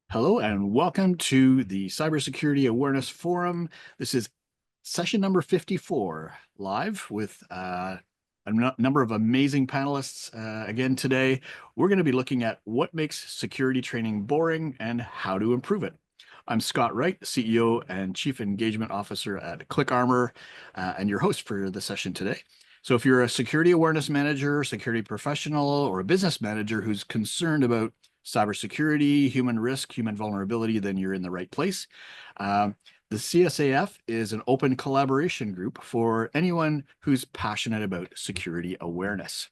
Hello and welcome to the Cybersecurity Awareness Forum. This is session number 54, live with a number of amazing panelists. Again, today, we're going to be looking at what makes security training boring and how to improve it. I'm Scott Wright, CEO and Chief Engagement Officer at ClickArmor, and your host for the session today. So if you're a security awareness manager, security professional, or a business manager who's concerned about cybersecurity, human risk, human vulnerability, then you're in the right place. The CSAF is an open collaboration group for anyone who's passionate about security awareness.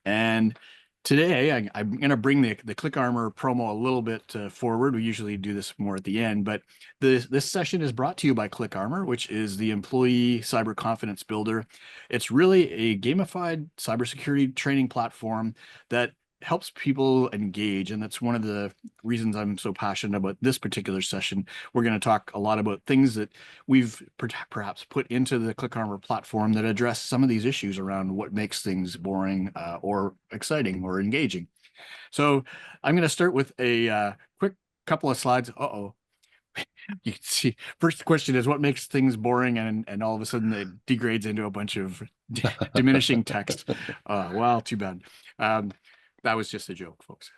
And today, I'm going to bring the ClickArmor promo a little bit forward. We usually do this more at the end, but this session is brought to you by ClickArmor, which is the employee cyber confidence builder. It's really a gamified cybersecurity training platform that helps people engage. And that's one of the reasons I'm so passionate about this particular session. We're going to talk a lot about things that we've perhaps put into the ClickArmor platform that address some of these issues around what makes things boring or exciting or engaging. So I'm going to start with a quick couple of slides. You can see, first question is what makes things boring, and all of a sudden it degrades into a bunch of diminishing text. Wow, too bad. That was just a joke, folks.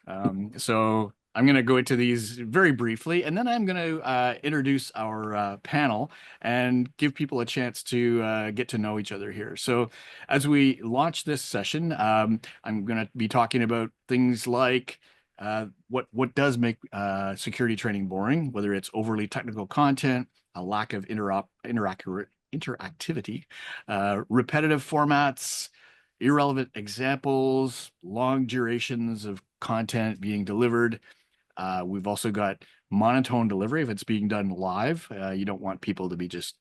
So I'm going to go into these very briefly, and then I'm going to introduce our panel and give people a chance to get to know each other here. So as we launch this session, I'm going to be talking about things like what does make security training boring, whether it's overly technical content, a lack of interactivity, repetitive formats, irrelevant examples, long durations of content being delivered. We've also got monotone delivery if it's being done live. You don't want people to be just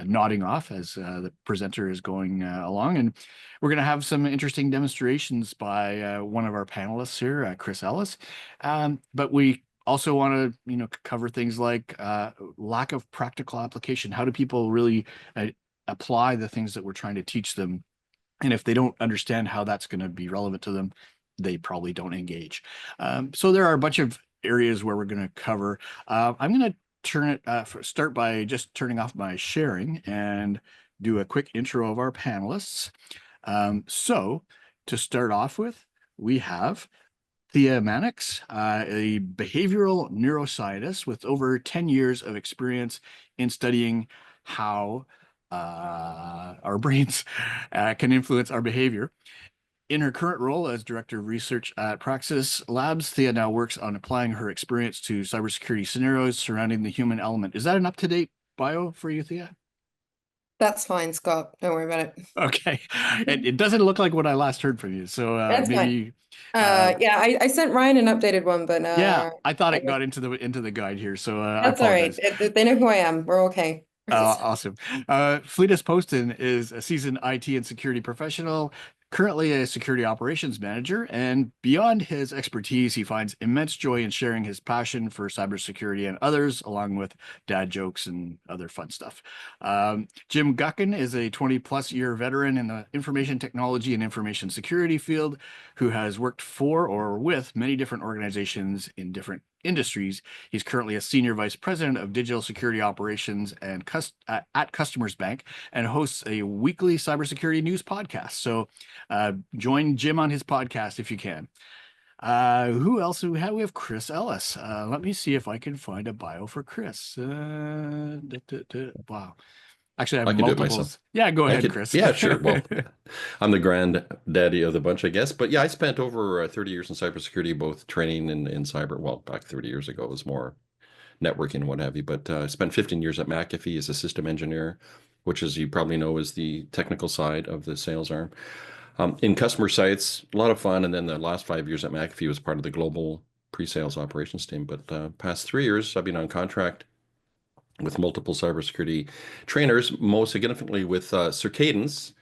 nodding off as the presenter is going along. And we're going to have some interesting demonstrations by one of our panelists here, Chris Ellis. But we also want to, cover things like lack of practical application. How do people really apply the things that we're trying to teach them? And if they don't understand how that's going to be relevant to them, they probably don't engage. So there are a bunch of areas where we're going to cover. I'm going to start by just turning off my sharing and do a quick intro of our panelists. So to start off with, we have Thea Mannix, a behavioral neuroscientist with over 10 years of experience in studying how our brains can influence our behavior. In her current role as Director of Research at Praxis Labs, Thea now works on applying her experience to cybersecurity scenarios surrounding the human element. Is that an up-to-date bio for you, Thea? That's fine, Scott. Don't worry about it. Okay. It doesn't look like what I last heard from you. So That's fine. maybe uh, Yeah, I sent Ryan an updated one, but yeah, I thought it anyway, got into the guide here. So I that's all right. apologize. They know who I am. We're okay. Awesome. Fleetus Poston is a seasoned IT and security professional, currently a security operations manager, and beyond his expertise, he finds immense joy in sharing his passion for cybersecurity and others, along with dad jokes and other fun stuff. Jim Guckin is a 20-plus year veteran in the information technology and information security field who has worked for or with many different organizations in different industries. He's currently a senior vice president of digital security operations and at Customers Bank and hosts a weekly cybersecurity news podcast. So join Jim on his podcast if you can. Who else do we have? We have Chris Ellis. Let me see if I can find a bio for Chris. Wow. Actually, I have I can do it myself. multiples. Yeah, go I ahead, could, Chris. yeah, sure. Well, I'm the granddaddy of the bunch, I guess. But yeah, I spent over 30 years in cybersecurity, both training and in cyber. Well, back 30 years ago, it was more networking and what have you. But I spent 15 years at McAfee as a system engineer, which, as you probably know, is the technical side of the sales arm. In customer sites, a lot of fun. And then the last 5 years at McAfee was part of the global pre-sales operations team. But past 3 years, I've been on contract with multiple cybersecurity trainers, most significantly with Circadence.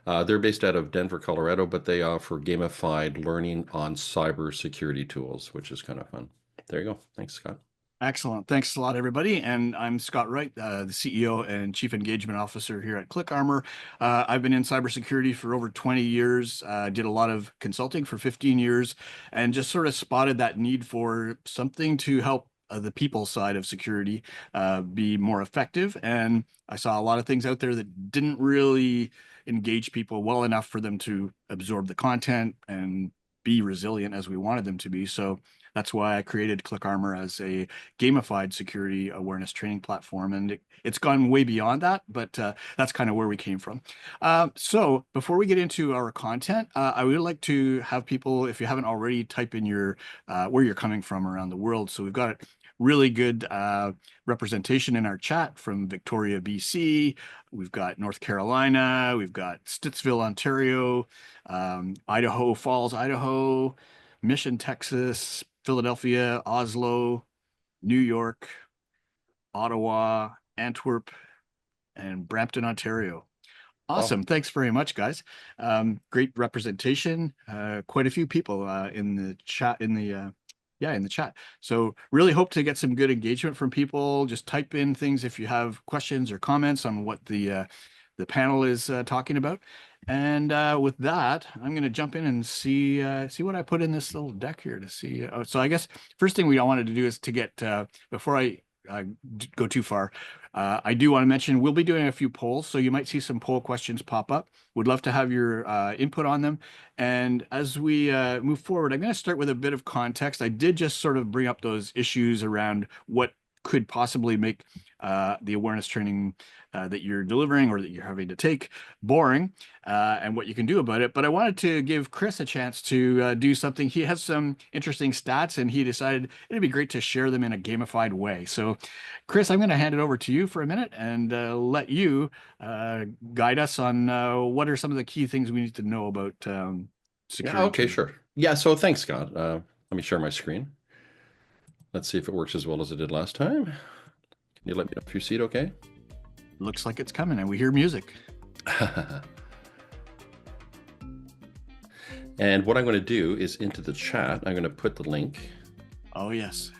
They're based out of Denver, Colorado, but they offer gamified learning on cybersecurity tools, which is kind of fun. There you go. Thanks, Scott. Excellent. Thanks a lot, everybody. And I'm Scott Wright, the CEO and Chief Engagement Officer here at ClickArmor. I've been in cybersecurity for over 20 years, did a lot of consulting for 15 years, and just sort of spotted that need for something to help the people side of security be more effective. And I saw a lot of things out there that didn't really engage people well enough for them to absorb the content and be resilient as we wanted them to be. So that's why I created ClickArmor as a gamified security awareness training platform. And it's gone way beyond that, but that's kind of where we came from. So before we get into our content, I would like to have people, if you haven't already, type in your where you're coming from around the world. So we've got really good representation in our chat from Victoria, BC. We've got North Carolina. We've got Stittsville, Ontario, Idaho Falls, Idaho, Mission, Texas, Philadelphia, Oslo, New York, Ottawa, Antwerp, and Brampton, Ontario. Awesome. Thanks very much, guys. Great representation. Quite a few people in the chat, in the chat. So really hope to get some good engagement from people. Just type in things if you have questions or comments on what the panel is talking about. And with that, I'm going to jump in and see what I put in this little deck here to see. So I guess first thing we wanted to do is to get, before I go too far, I do want to mention we'll be doing a few polls, so you might see some poll questions pop up. Would love to have your input on them. And as we move forward, I'm going to start with a bit of context. I did just sort of bring up those issues around what could possibly make the awareness training that you're delivering or that you're having to take boring, and what you can do about it. But I wanted to give Chris a chance to do something. He has some interesting stats, and he decided it'd be great to share them in a gamified way. So, Chris, I'm going to hand it over to you for a minute and let you guide us on what are some of the key things we need to know about security. Yeah, okay, sure. Yeah, so thanks, Scott. Let me share my screen. Let's see if it works as well as it did last time. Can you let me know if you see it okay? Looks like it's coming, and we hear music. And what I'm going to do is into the chat, I'm going to put the link. Oh, yes.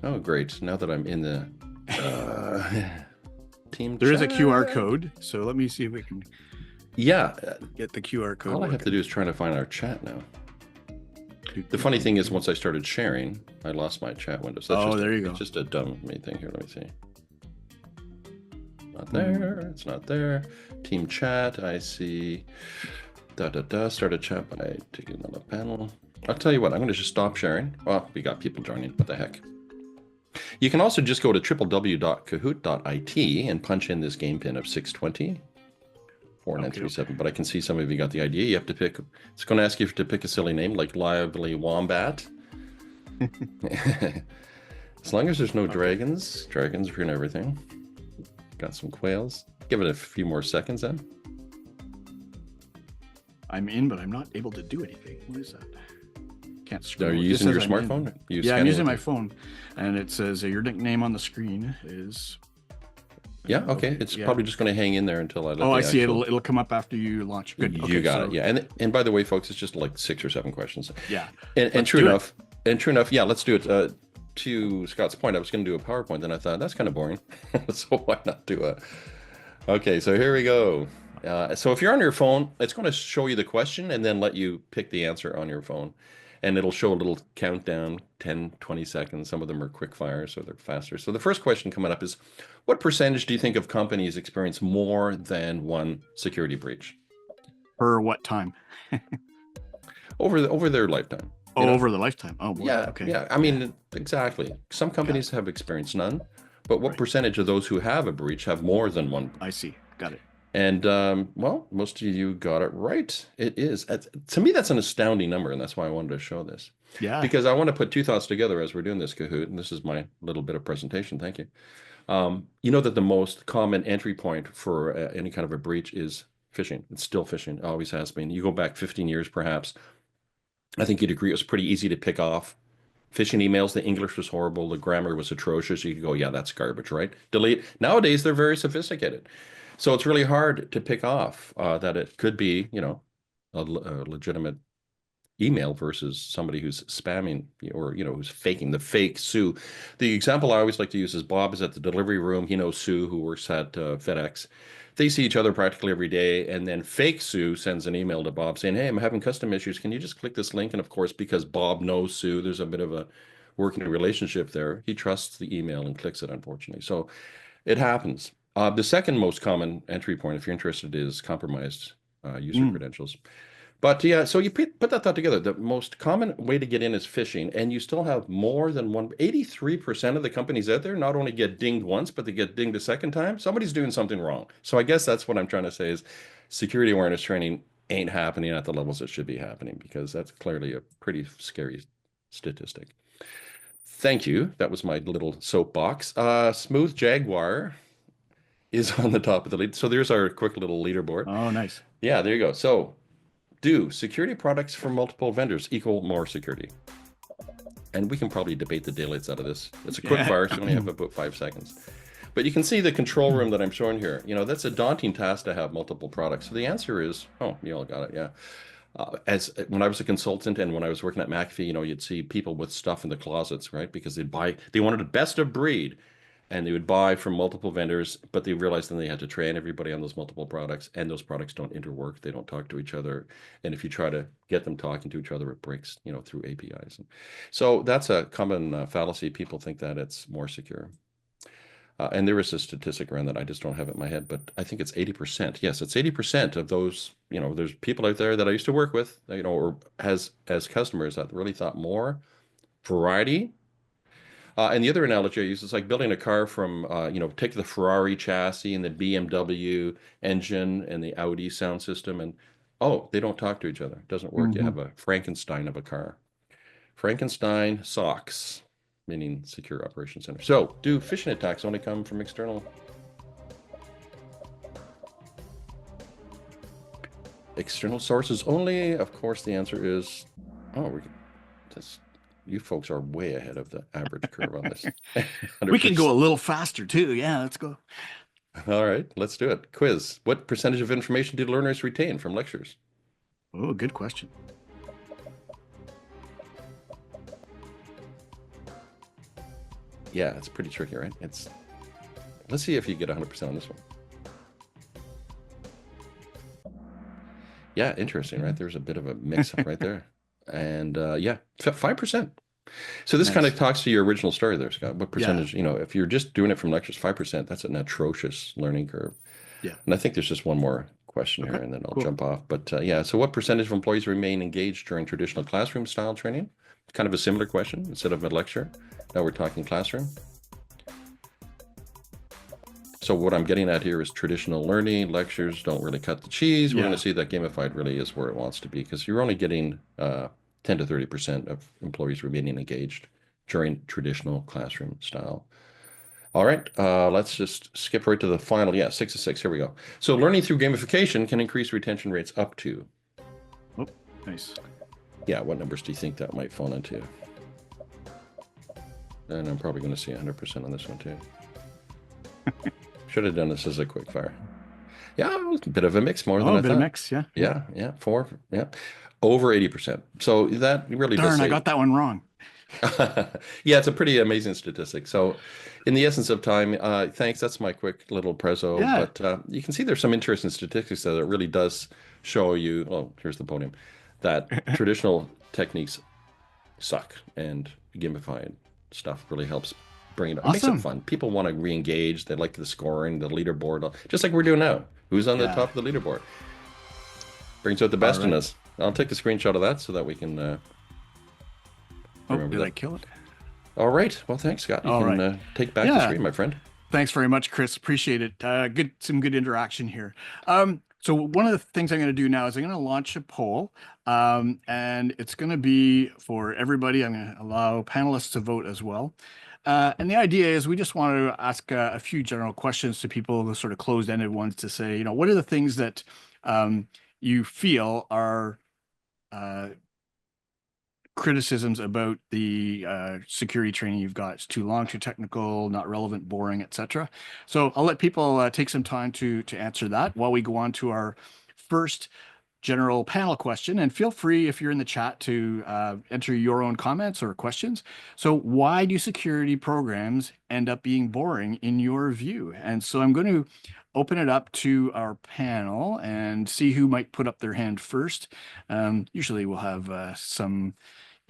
Oh, great. Now that I'm in the team There is a chat. QR code, so let me see if we can get the QR code. All I have to do is try to find our chat now. The funny thing is, once I started sharing, I lost my chat window. So there you go. It's just a dumb me thing here. Let me see. Not there. It's not there. Team chat. I see. Start a chat by taking on the panel. I'll tell you what. I'm going to just stop sharing. Well, we got people joining. What the heck? You can also just go to www.kahoot.it and punch in this game pin of 620. 4937, but I can see some of you got the idea. You have to pick, it's going to ask you to pick a silly name like Lively Wombat. As long as there's no dragons ruin everything. Got some quails. Give it a few more seconds then. I'm in, but I'm not able to do anything. What is that? Can't scroll. Are you using your smartphone? Yeah, I'm using my phone, and it says your nickname on the screen is. Yeah, okay. It's probably just going to hang in there until I let I see. It'll come up after you launch. Good. You got it. Yeah, and by the way, folks, it's just like 6 or 7 questions. Yeah. And true enough, yeah, let's do it. To Scott's point, I was going to do a PowerPoint, then I thought that's kind of boring, so why not do a? Okay, so here we go. So if you're on your phone, it's going to show you the question and then let you pick the answer on your phone. And it'll show a little countdown, 10, 20 seconds. Some of them are quick fire, so they're faster. So the first question coming up is, what percentage do you think of companies experience more than one security breach? Per what time? Over their lifetime. Over the lifetime. Oh, boy. Yeah. Okay. Yeah. I mean, exactly. Some companies have experienced none, but what percentage of those who have a breach have more than one? I see. Got it. And well, most of you got it right. It is. To me, that's an astounding number, and that's why I wanted to show this. Yeah. Because I want to put two thoughts together as we're doing this, Kahoot, and this is my little bit of presentation. Thank you. You know that the most common entry point for any kind of a breach is phishing. It's still phishing. It always has been. You go back 15 years, perhaps. I think you'd agree it was pretty easy to pick off. Phishing emails, the English was horrible, the grammar was atrocious. You could go, yeah, that's garbage, right? Delete. Nowadays, they're very sophisticated. So it's really hard to pick off that it could be, a legitimate email versus somebody who's spamming or, who's faking the fake Sue. The example I always like to use is Bob is at the delivery room. He knows Sue, who works at FedEx. They see each other practically every day. And then fake Sue sends an email to Bob saying, hey, I'm having custom issues. Can you just click this link? And of course, because Bob knows Sue, there's a bit of a working relationship there. He trusts the email and clicks it, unfortunately. So it happens. The second most common entry point, if you're interested, is compromised user credentials. But yeah, so you put that thought together. The most common way to get in is phishing, and you still have more than 83% of the companies out there not only get dinged once, but they get dinged a second time. Somebody's doing something wrong. So I guess that's what I'm trying to say is security awareness training ain't happening at the levels it should be happening, because that's clearly a pretty scary statistic. Thank you. That was my little soapbox. Smooth Jaguar is on the top of the lead. So there's our quick little leaderboard. Oh, nice. Yeah, there you go. So do security products from multiple vendors equal more security? And we can probably debate the daylights out of this. It's a quick fire, so you only have about 5 seconds. But you can see the control room that I'm showing here. You know, that's a daunting task to have multiple products. So the answer is, oh, you all got it, yeah. As when I was a consultant and when I was working at McAfee, you know, you'd see people with stuff in the closets, right? Because they wanted the best of breed, and they would buy from multiple vendors, but they realized then they had to train everybody on those multiple products, and those products don't interwork. They don't talk to each other. And if you try to get them talking to each other, it breaks, you know, through APIs. And so that's a common fallacy. People think that it's more secure. And there is a statistic around that. I just don't have it in my head, but I think it's 80%. Yes, it's 80% of those, you know, there's people out there that I used to work with, you know, or as customers that really thought more variety. And the other analogy I use is like building a car from, you know, take the Ferrari chassis and the BMW engine and the Audi sound system, and oh, they don't talk to each other. It doesn't work. You have a Frankenstein of a car. Frankenstein socks, meaning secure operations center. So do phishing attacks only come from external sources only? Of course, the answer is, oh, you folks are way ahead of the average curve on this. We can go a little faster too. Yeah, let's go. All right, let's do it. Quiz. What percentage of information do learners retain from lectures? Oh, good question. Yeah, it's pretty tricky, right? Let's see if you get 100% on this one. Yeah, interesting, right? There's a bit of a mix-up right there. And yeah, 5%. So this kind of talks to your original story there, Scott. What percentage, you know, if you're just doing it from lectures, 5%, that's an atrocious learning curve. Yeah. And I think there's just one more question here, and then I'll jump off. But yeah, so what percentage of employees remain engaged during traditional classroom style training? Kind of a similar question instead of a lecture. Now we're talking classroom. So what I'm getting at here is traditional learning. Lectures don't really cut the cheese. We're going to see that gamified really is where it wants to be, because you're only getting 10 to 30% of employees remaining engaged during traditional classroom style. All right, let's just skip right to the final. Yeah, 6 of 6. Here we go. So learning through gamification can increase retention rates up to. Oh, nice. Yeah, what numbers do you think that might fall into? And I'm probably going to see 100% on this one too. Should have done this as a quick fire. Yeah, a bit of a mix, more than I thought. A bit of mix, yeah. Yeah, 4, yeah. Over 80%. So that really does Darn, say... I got that one wrong. Yeah, it's a pretty amazing statistic. So in the essence of time, thanks. That's my quick little prezzo. Yeah. But you can see there's some interesting statistics that it really does show you, oh, here's the podium, that traditional techniques suck, and gamified stuff really helps bring it up. It makes it fun. People want to re-engage. They like the scoring, the leaderboard, just like we're doing now. Who's on the top of the leaderboard? Brings out the best in us. I'll take a screenshot of that so that we can remember that. I kill it? All right. Well, thanks, Scott. You can take back the screen, my friend. Thanks very much, Chris. Appreciate it. Some good interaction here. So one of the things I'm going to do now is I'm going to launch a poll, and it's going to be for everybody. I'm going to allow panelists to vote as well. And the idea is we just want to ask a few general questions to people, the sort of closed-ended ones, to say, you know, what are the things that you feel are criticisms about the security training you've got? It's too long, too technical, not relevant, boring, etc. So I'll let people take some time to answer that while we go on to our first general panel question. And feel free, if you're in the chat, to enter your own comments or questions. So why do security programs end up being boring in your view? And so I'm going to open it up to our panel and see who might put up their hand first. Usually we'll have some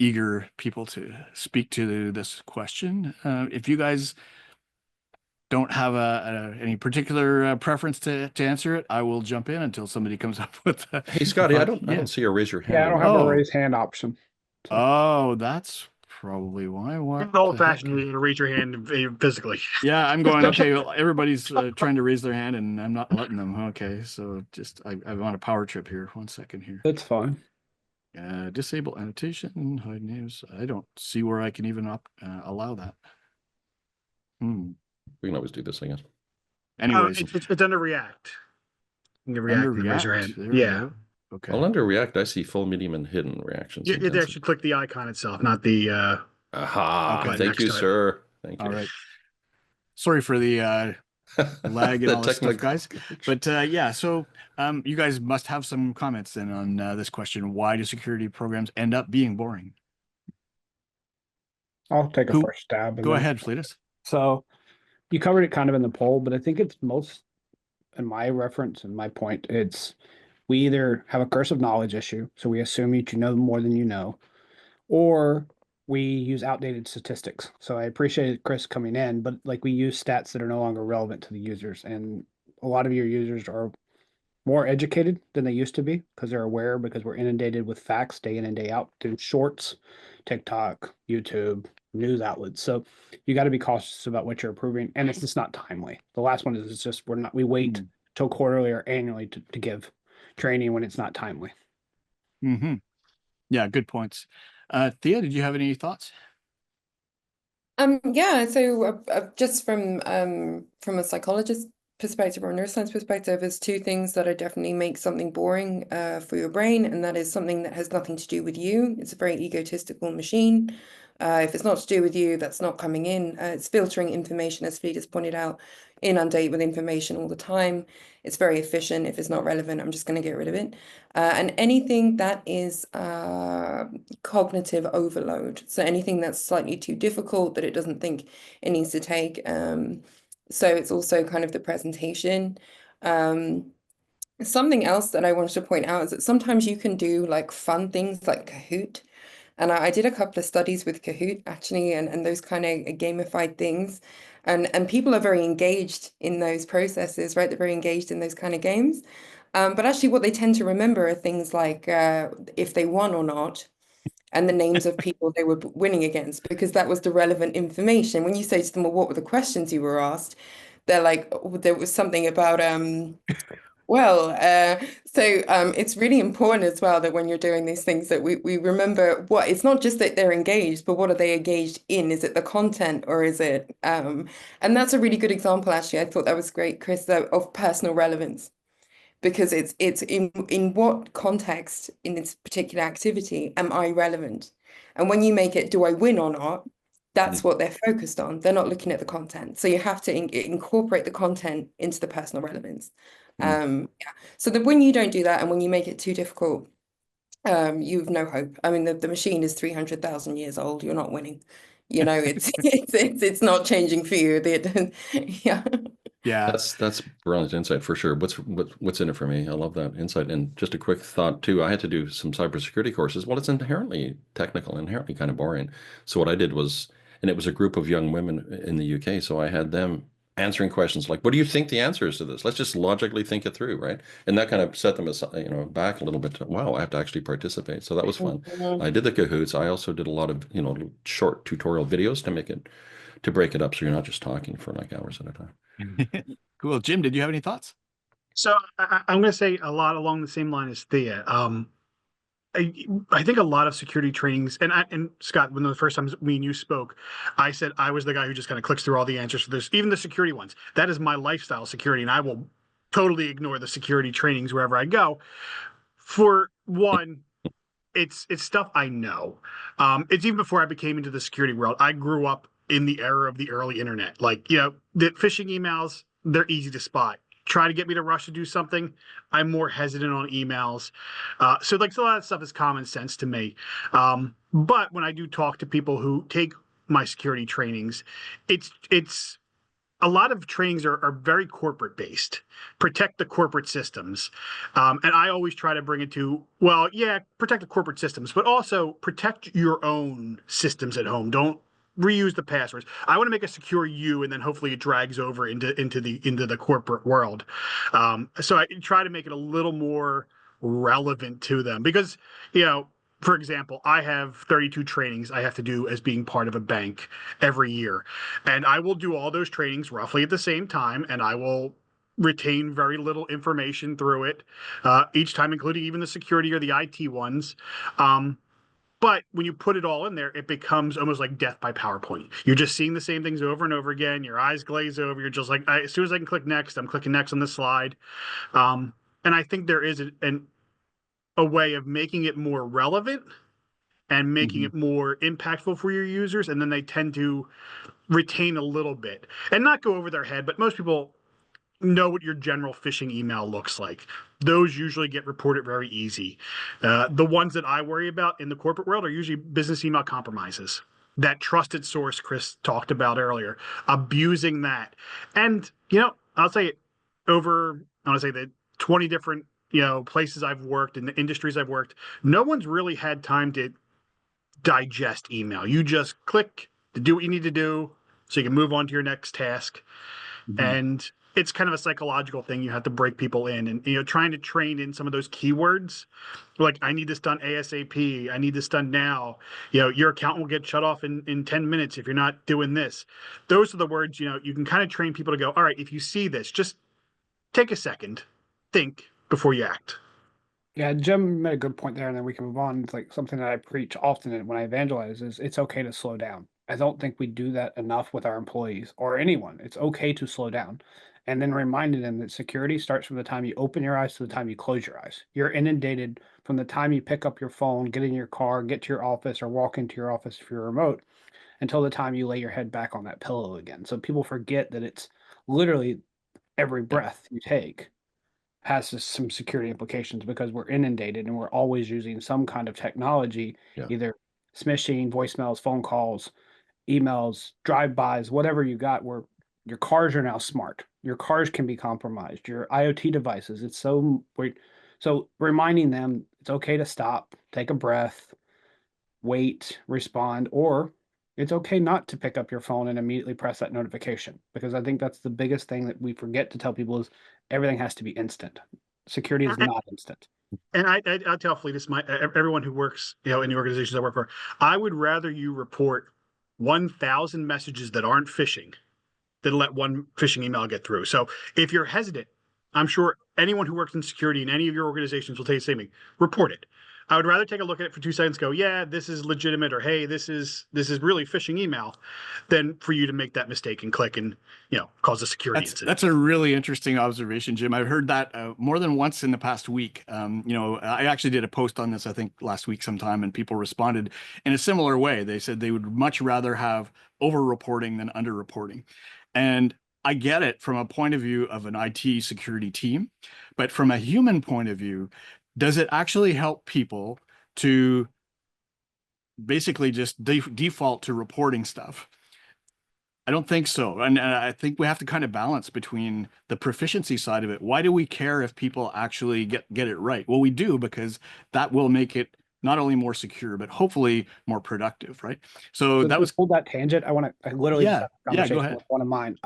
eager people to speak to this question. If you guys don't have any particular preference to answer it, I will jump in until somebody comes up with. Hey, Scotty, I yeah. don't see a raise your hand. Yeah, I don't in have there. a Oh. raise hand option. So. Oh, that's probably why. What The old the heck? fashioned, you raise your hand physically. Yeah, I'm going, okay, well, everybody's trying to raise their hand and I'm not letting them. Okay, so just, I'm on a power trip here. 1 second here. That's fine. Disable annotation, hide names. I don't see where I can even allow that. We can always do this, I guess. Anyways, It's under React. You can React under and raise your React. hand. There we Yeah. go. Okay. Well, under React, I see full, medium, and hidden reactions. You have to actually click the icon itself, not the Aha! Okay. Thank Next you, time. sir. Thank you. All right. Sorry for the lag and The all this stuff, technical guys. glitch. But yeah, so you guys must have some comments then on this question. Why do security programs end up being boring? I'll take a Who- first stab. and Go then- ahead, Fleetus. So you covered it kind of in the poll, but I think it's most, in my reference and my point, it's we either have a curse of knowledge issue, so we assume that you know more than you know, or we use outdated statistics. So I appreciate Chris coming in, but like we use stats that are no longer relevant to the users. And a lot of your users are more educated than they used to be because they're aware, because we're inundated with facts day in and day out through shorts, TikTok, YouTube, news outlets. So you got to be cautious about what you're approving. And it's just not timely. The last one is it's just we wait till quarterly or annually to give training when it's not timely. Mm-hmm. Yeah, good points. Thea, did you have any thoughts? Yeah, so just from a psychologist perspective or a neuroscience perspective, there's two things that are definitely make something boring for your brain, and that is something that has nothing to do with you. It's a very egotistical machine. If it's not to do with you, that's not coming in. It's filtering information, as Fleet has pointed out, inundate with information all the time. It's very efficient. If it's not relevant, I'm just going to get rid of it. And anything that is cognitive overload, so anything that's slightly too difficult that it doesn't think it needs to take. So it's also kind of the presentation. Something else that I wanted to point out is that sometimes you can do like fun things like Kahoot. And I did a couple of studies with Kahoot actually, and those kind of gamified things. And people are very engaged in those processes, right? They're very engaged in those kind of games. But actually what they tend to remember are things like if they won or not, and the names of people they were winning against, because that was the relevant information. When you say to them, well, what were the questions you were asked? They're like, oh, there was something about it's really important as well that when you're doing these things that we remember what it's not just that they're engaged, but what are they engaged in? Is it the content or is it and that's a really good example actually. I thought that was great, Chris, of personal relevance, because it's in what context in this particular activity am I relevant? And when you make it, do I win or not? That's what they're focused on. They're not looking at the content. So you have to incorporate the content into the personal relevance. Yeah. So that when you don't do that and when you make it too difficult, you've no hope. I mean, the machine is 300,000 years old. You're not winning. You know, it's not changing for you. Yeah. Yeah. That's brilliant insight for sure. What's in it for me? I love that insight. And just a quick thought too. I had to do some cybersecurity courses. Well, it's inherently technical, inherently kind of boring. So what I did was, and it was a group of young women in the UK. So I had them answering questions like, "What do you think the answer is to this? Let's just logically think it through, right?" And that kind of set them aside, back a little bit. Wow, I have to actually participate. So that was fun. I did the Kahoots. I also did a lot of short tutorial videos to break it up, so you're not just talking for like hours at a time. Cool. Jim, did you have any thoughts? So I'm going to say a lot along the same line as Thea. I think a lot of security trainings, and Scott, when the first time me and you spoke, I said I was the guy who just kind of clicks through all the answers for this, even the security ones. That is my lifestyle, security, and I will totally ignore the security trainings wherever I go. For one, it's stuff I know. It's even before I became into the security world. I grew up in the era of the early internet. Like, the phishing emails, they're easy to spot. Try to get me to rush to do something, I'm more hesitant on emails. So a lot of stuff is common sense to me. But when I do talk to people who take my security trainings, it's a lot of trainings are very corporate based, protect the corporate systems. And I always try to bring it to, well, yeah, protect the corporate systems, but also protect your own systems at home. Don't reuse the passwords. I want to make a secure you, and then hopefully it drags over into the corporate world. So I try to make it a little more relevant to them because, you know, for example, I have 32 trainings I have to do as being part of a bank every year. And I will do all those trainings roughly at the same time, and I will retain very little information through it each time, including even the security or the IT ones. But when you put it all in there, it becomes almost like death by PowerPoint. You're just seeing the same things over and over again. Your eyes glaze over. You're just like, as soon as I can click next, I'm clicking next on the slide. And I think there is a way of making it more relevant and making it more impactful for your users. And then they tend to retain a little bit and not go over their head. But most people know what your general phishing email looks like. Those usually get reported very easy. The ones that I worry about in the corporate world are usually business email compromises. That trusted source Chris talked about earlier, abusing that. And, you know, I'll say I want to say that 20 different, you know, places I've worked and the industries I've worked, no one's really had time to digest email. You just click to do what you need to do so you can move on to your next task. And it's kind of a psychological thing. You have to break people in, and, you know, trying to train in some of those keywords, like I need this done ASAP. I need this done now. You know, your account will get shut off in 10 minutes if you're not doing this. Those are the words, you know, you can kind of train people to go, all right, if you see this, just take a second, think before you act. Yeah, Jim made a good point there, and then we can move on. It's like something that I preach often when I evangelize is it's okay to slow down. I don't think we do that enough with our employees or anyone. It's okay to slow down. And then reminding them that security starts from the time you open your eyes to the time you close your eyes. You're inundated from the time you pick up your phone, get in your car, get to your office, or walk into your office if you're remote, until the time you lay your head back on that pillow again. So people forget that it's literally every breath you take has some security implications because we're inundated and we're always using some kind of technology, either smishing, voicemails, phone calls, emails, drive-bys, whatever you got, where your cars are now smart. Your cars can be compromised, your IoT devices. It's so reminding them it's okay to stop, take a breath, wait, respond, or it's okay not to pick up your phone and immediately press that notification, because I think that's the biggest thing that we forget to tell people is everything has to be instant. Security is not instant. And I tell Fleet, everyone who works, you know, in the organizations I work for, I would rather you report 1,000 messages that aren't phishing than let one phishing email get through. So if you're hesitant, I'm sure anyone who works in security in any of your organizations will tell you the same thing. Report it. I would rather take a look at it for 2 seconds, go, yeah, this is legitimate, or hey, this is really phishing email, than for you to make that mistake and click and, you know, cause a security incident. That's a really interesting observation, Jim. I've heard that more than once in the past week. You know, I actually did a post on this, I think last week sometime, and people responded in a similar way. They said they would much rather have over-reporting than under-reporting. And I get it from a point of view of an IT security team, but from a human point of view, does it actually help people to basically just default to reporting stuff? I don't think so. And I think we have to kind of balance between the proficiency side of it. Why do we care if people actually get it right? Well, we do, because that will make it not only more secure, but hopefully more productive, right? So that was pulled that tangent. I literally just had a conversation go ahead. with one of mine.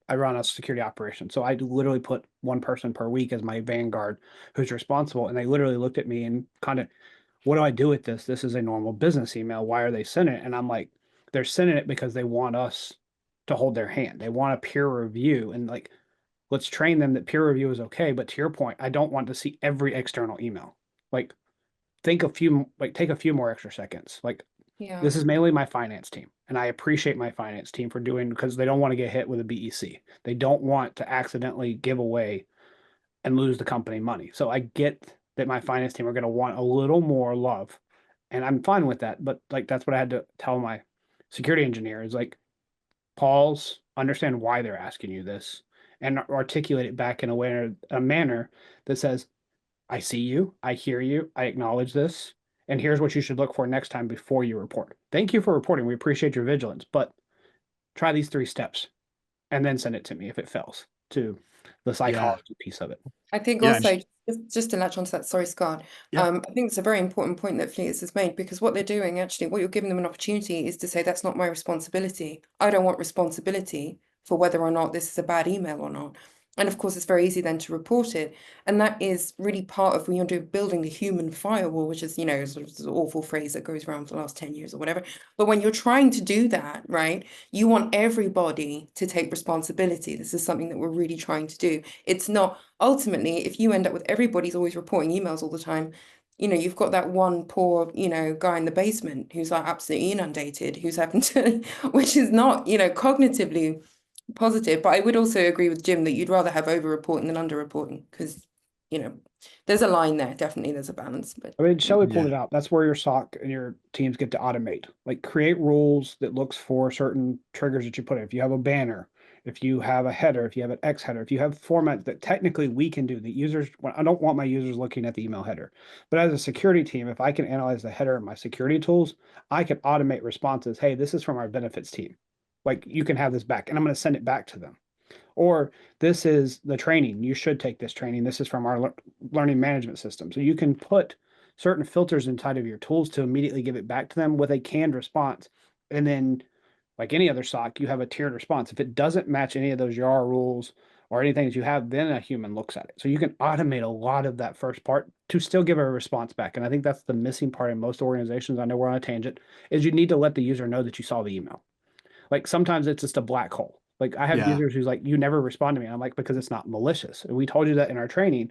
I run a security operation. So I literally put one person per week as my vanguard who's responsible. And they literally looked at me and kind of, what do I do with this? This is a normal business email. Why are they sending it? And I'm like, they're sending it because they want us to hold their hand. They want a peer review. And like, let's train them that peer review is okay. But to your point, I don't want to see every external email. Like, take a few more extra seconds. Like, this is mainly my finance team, and I appreciate my finance team for doing, because they don't want to get hit with a BEC. They don't want to accidentally give away and lose the company money. So I get that my finance team are going to want a little more love, and I'm fine with that. But like, that's what I had to tell my security engineer is like, pause, understand why they're asking you this, and articulate it back in a manner that says, I see you, I hear you, I acknowledge this, and here's what you should look for next time before you report. Thank you for reporting. We appreciate your vigilance, but try these 3 steps. and then send it to me if it fails, to the psychology piece of it. I think Yeah, also, just to latch onto that, sorry, Scott. Yeah. I think it's a very important point that Fleet's has made, because what they're doing, actually, what you're giving them an opportunity is to say, that's not my responsibility. I don't want responsibility for whether or not this is a bad email or not. And of course, it's very easy then to report it. And that is really part of when you're building the human firewall, which is, sort of this awful phrase that goes around for the last 10 years or whatever. But when you're trying to do that, right, you want everybody to take responsibility. This is something that we're really trying to do. It's not, ultimately, if you end up with everybody's always reporting emails all the time, you've got that one poor, guy in the basement who's like absolutely inundated, who's happened to, which is not, cognitively positive. But I would also agree with Jim that you'd rather have over-reporting than under-reporting, because, there's a line there. Definitely there's a balance. But I mean, Shelley pointed out, that's where your SOC and your teams get to automate. Like, create rules that looks for certain triggers that you put in. If you have a banner, if you have a header, if you have an X header, if you have formats that technically we can do, the users, I don't want my users looking at the email header. But as a security team, if I can analyze the header in my security tools, I can automate responses. Hey, this is from our benefits team. Like, you can have this back, and I'm going to send it back to them. Or this is the training. You should take this training. This is from our learning management system. So you can put certain filters inside of your tools to immediately give it back to them with a canned response. And then, like any other SOC, you have a tiered response. If it doesn't match any of those YAR rules or anything that you have, then a human looks at it. So you can automate a lot of that first part to still give a response back. And I think that's the missing part in most organizations. I know we're on a tangent, is you need to let the user know that you saw the email. Like, sometimes it's just a black hole. Like, I have users who's like, you never respond to me. I'm like, because it's not malicious. And we told you that in our training.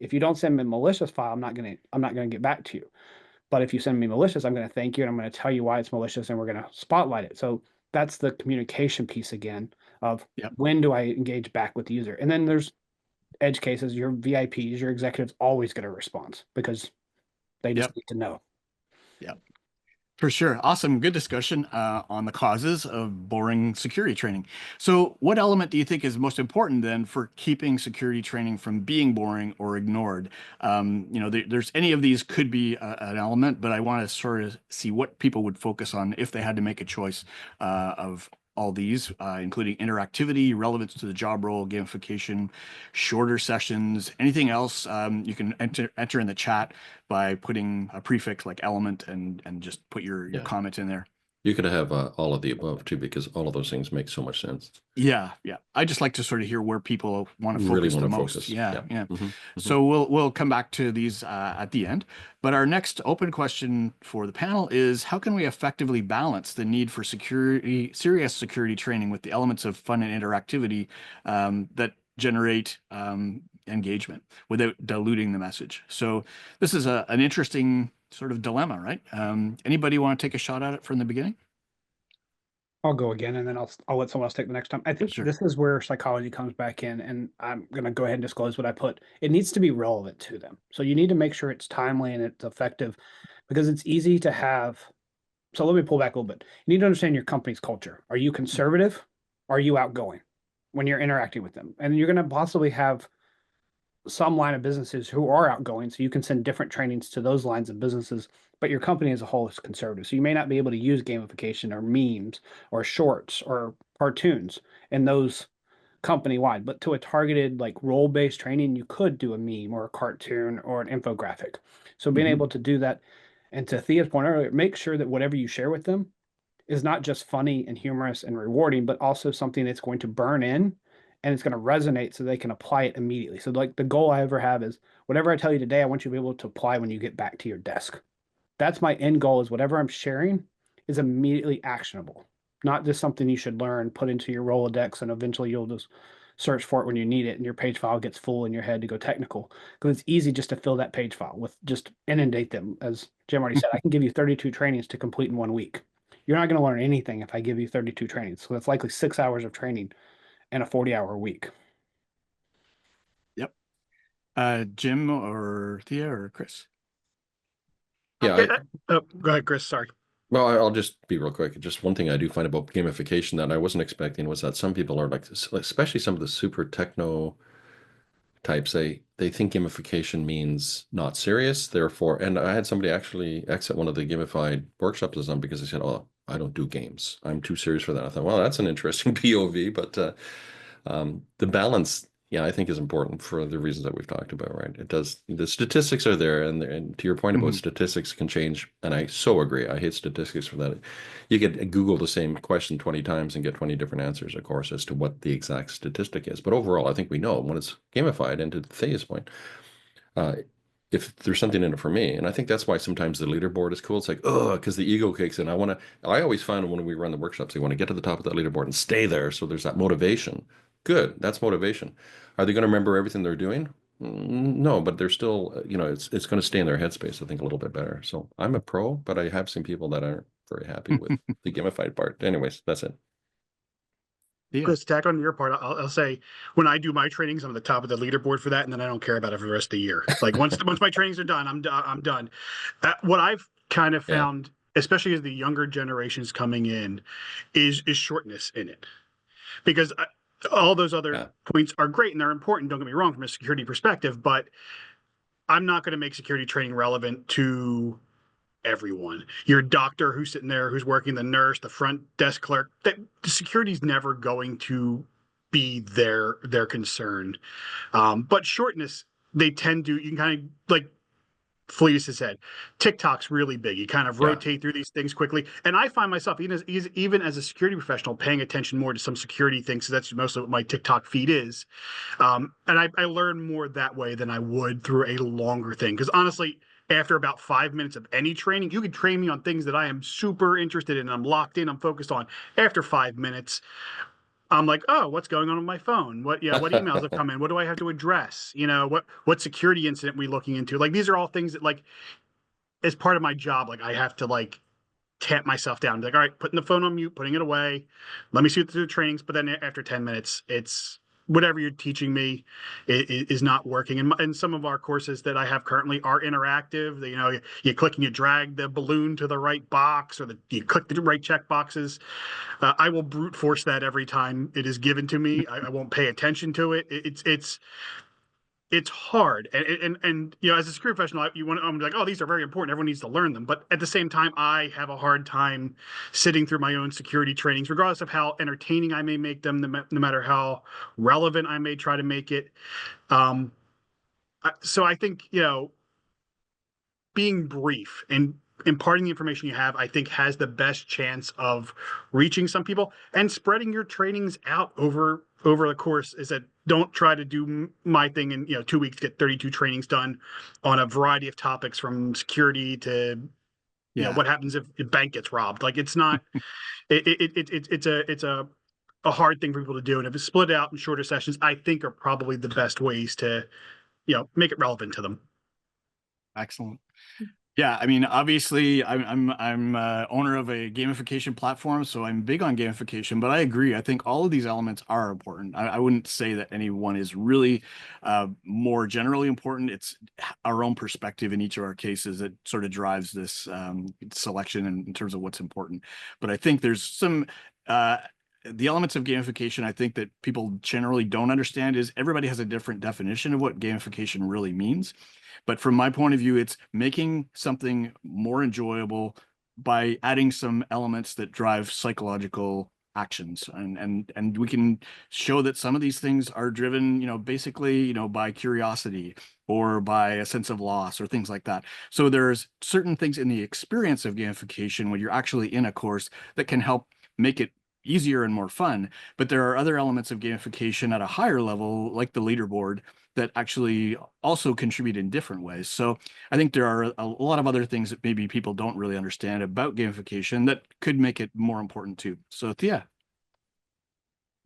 If you don't send me a malicious file, I'm not gonna get back to you. But if you send me malicious, I'm gonna thank you and I'm gonna tell you why it's malicious, and we're gonna spotlight it. So that's the communication piece again of when do I engage back with the user? And then there's edge cases, your VIPs, your executives always get a response because they just need to know. Yeah. For sure. Awesome. Good discussion on the causes of boring security training. So what element do you think is most important then for keeping security training from being boring or ignored? There's any of these could be an element, but I want to sort of see what people would focus on if they had to make a choice of all these, including interactivity, relevance to the job role, gamification, shorter sessions, anything else. You can enter in the chat by putting a prefix like element and just put your comment in there. You could have all of the above too, because all of those things make so much sense. Yeah. I just like to sort of hear where people want to focus the most. Yeah. Mm-hmm. So we'll come back to these at the end. But our next open question for the panel is, how can we effectively balance the need for serious security training with the elements of fun and interactivity that generate engagement without diluting the message? So this is an interesting sort of dilemma, right? Anybody want to take a shot at it from the beginning? I'll go again, and then I'll let someone else take the next time. I think this is where psychology comes back in, and I'm going to go ahead and disclose what I put. It needs to be relevant to them. So you need to make sure it's timely and it's effective, because it's easy to have. So let me pull back a little bit. You need to understand your company's culture. Are you conservative? Are you outgoing when you're interacting with them? And you're going to possibly have some line of businesses who are outgoing, so you can send different trainings to those lines of businesses, but your company as a whole is conservative. So you may not be able to use gamification or memes or shorts or cartoons in those company-wide, but to a targeted like role-based training, you could do a meme or a cartoon or an infographic. So being able to do that, and to Thea's point earlier, make sure that whatever you share with them is not just funny and humorous and rewarding, but also something that's going to burn in and it's going to resonate so they can apply it immediately. So like the goal I ever have is whatever I tell you today, I want you to be able to apply when you get back to your desk. That's my end goal, is whatever I'm sharing is immediately actionable, not just something you should learn, put into your Rolodex, and eventually you'll just search for it when you need it and your page file gets full in your head to go technical, because it's easy just to fill that page file with, just inundate them. As Jim already said, I can give you 32 trainings to complete in 1 week. You're not going to learn anything if I give you 32 trainings. So that's likely 6 hours of training in a 40-hour week. Yep. Jim or Thea or Chris? Yeah. Go ahead, Chris. Sorry. Well, I'll just be real quick. Just one thing I do find about gamification that I wasn't expecting was that some people are like, especially some of the super techno types, they think gamification means not serious. Therefore, and I had somebody actually exit one of the gamified workshops as them because they said, "Oh, I don't do games. I'm too serious for that. I thought, well, that's an interesting POV, but the balance, yeah, I think is important for the reasons that we've talked about, right? It does, the statistics are there, and to your point about Mhm. statistics can change, and I so agree. I hate statistics for that. You could Google the same question 20 times and get 20 different answers, of course, as to what the exact statistic is. But overall, I think we know when it's gamified, and to Thea's point, uh, if there's something in it for me. And I think that's why sometimes the leaderboard is cool. It's like, oh, because the ego kicks in. I always find when we run the workshops, they want to get to the top of that leaderboard and stay there. So there's that motivation. Good. That's motivation. Are they going to remember everything they're doing? No, but they're still, it's going to stay in their headspace, I think, a little bit better. So I'm a pro, but I have seen people that aren't very happy with the gamified part. Anyways, that's it. Yeah. Chris, tack on your part, I'll say when I do my trainings, I'm at the top of the leaderboard for that, and then I don't care about it for the rest of the year. Like once my trainings are done, I'm done. What I've kind of Yeah. found, especially as the younger generations coming in, is shortness in it, because all those other Yeah. points are great and they're important. Don't get me wrong from a security perspective, but I'm not going to make security training relevant to everyone. Your doctor who's sitting there, who's working, the nurse, the front desk clerk, that security's never going to be their concern. But shortness, they tend to, you can kind of like Felice has said, TikTok's really big. You kind of Yeah. rotate through these things quickly. And I find myself, even as a security professional, paying attention more to some security things. So that's mostly what my TikTok feed is. And I learn more that way than I would through a longer thing. Because honestly, after about 5 minutes of any training, you could train me on things that I am super interested in, I'm locked in, I'm focused on. After 5 minutes, I'm like, oh, what's going on my phone? What emails have come in? What do I have to address? What security incident we looking into? Like, these are all things that, like, as part of my job, like, I have to, like, tamp myself down. Like, all right, putting the phone on mute, putting it away. Let me see through the trainings. But then after 10 minutes, it's whatever you're teaching me is not working. And some of our courses that I have currently are interactive. You click and you drag the balloon to the right box, or you click the right check boxes. I will brute force that every time it is given to me. I won't pay attention to it. It's hard, and as a security professional, I'm like, oh, these are very important, everyone needs to learn them. But at the same time, I have a hard time sitting through my own security trainings, regardless of how entertaining I may make them, no matter how relevant I may try to make it. So I think, being brief and imparting the information you have, I think, has the best chance of reaching some people. And spreading your trainings out over the course is that, don't try to do my thing in 2 weeks, get 32 trainings done on a variety of topics, from security to what happens if a bank gets robbed. Like, it's not it's a hard thing for people to do. And if it's split out in shorter sessions, I think are probably the best ways to make it relevant to them. Excellent. Yeah, I mean, obviously, I'm owner of a gamification platform, so I'm big on gamification. But I agree. I think all of these elements are important. I wouldn't say that any one is really more generally important. It's our own perspective in each of our cases that sort of drives this selection in terms of what's important. But I think there's some the elements of gamification I think that people generally don't understand is everybody has a different definition of what gamification really means. But from my point of view, it's making something more enjoyable by adding some elements that drive psychological actions. And we can show that some of these things are driven, basically, by curiosity or by a sense of loss or things like that. So there's certain things in the experience of gamification when you're actually in a course that can help make it easier and more fun. But there are other elements of gamification at a higher level, like the leaderboard, that actually also contribute in different ways. So I think there are a lot of other things that maybe people don't really understand about gamification that could make it more important too. So yeah.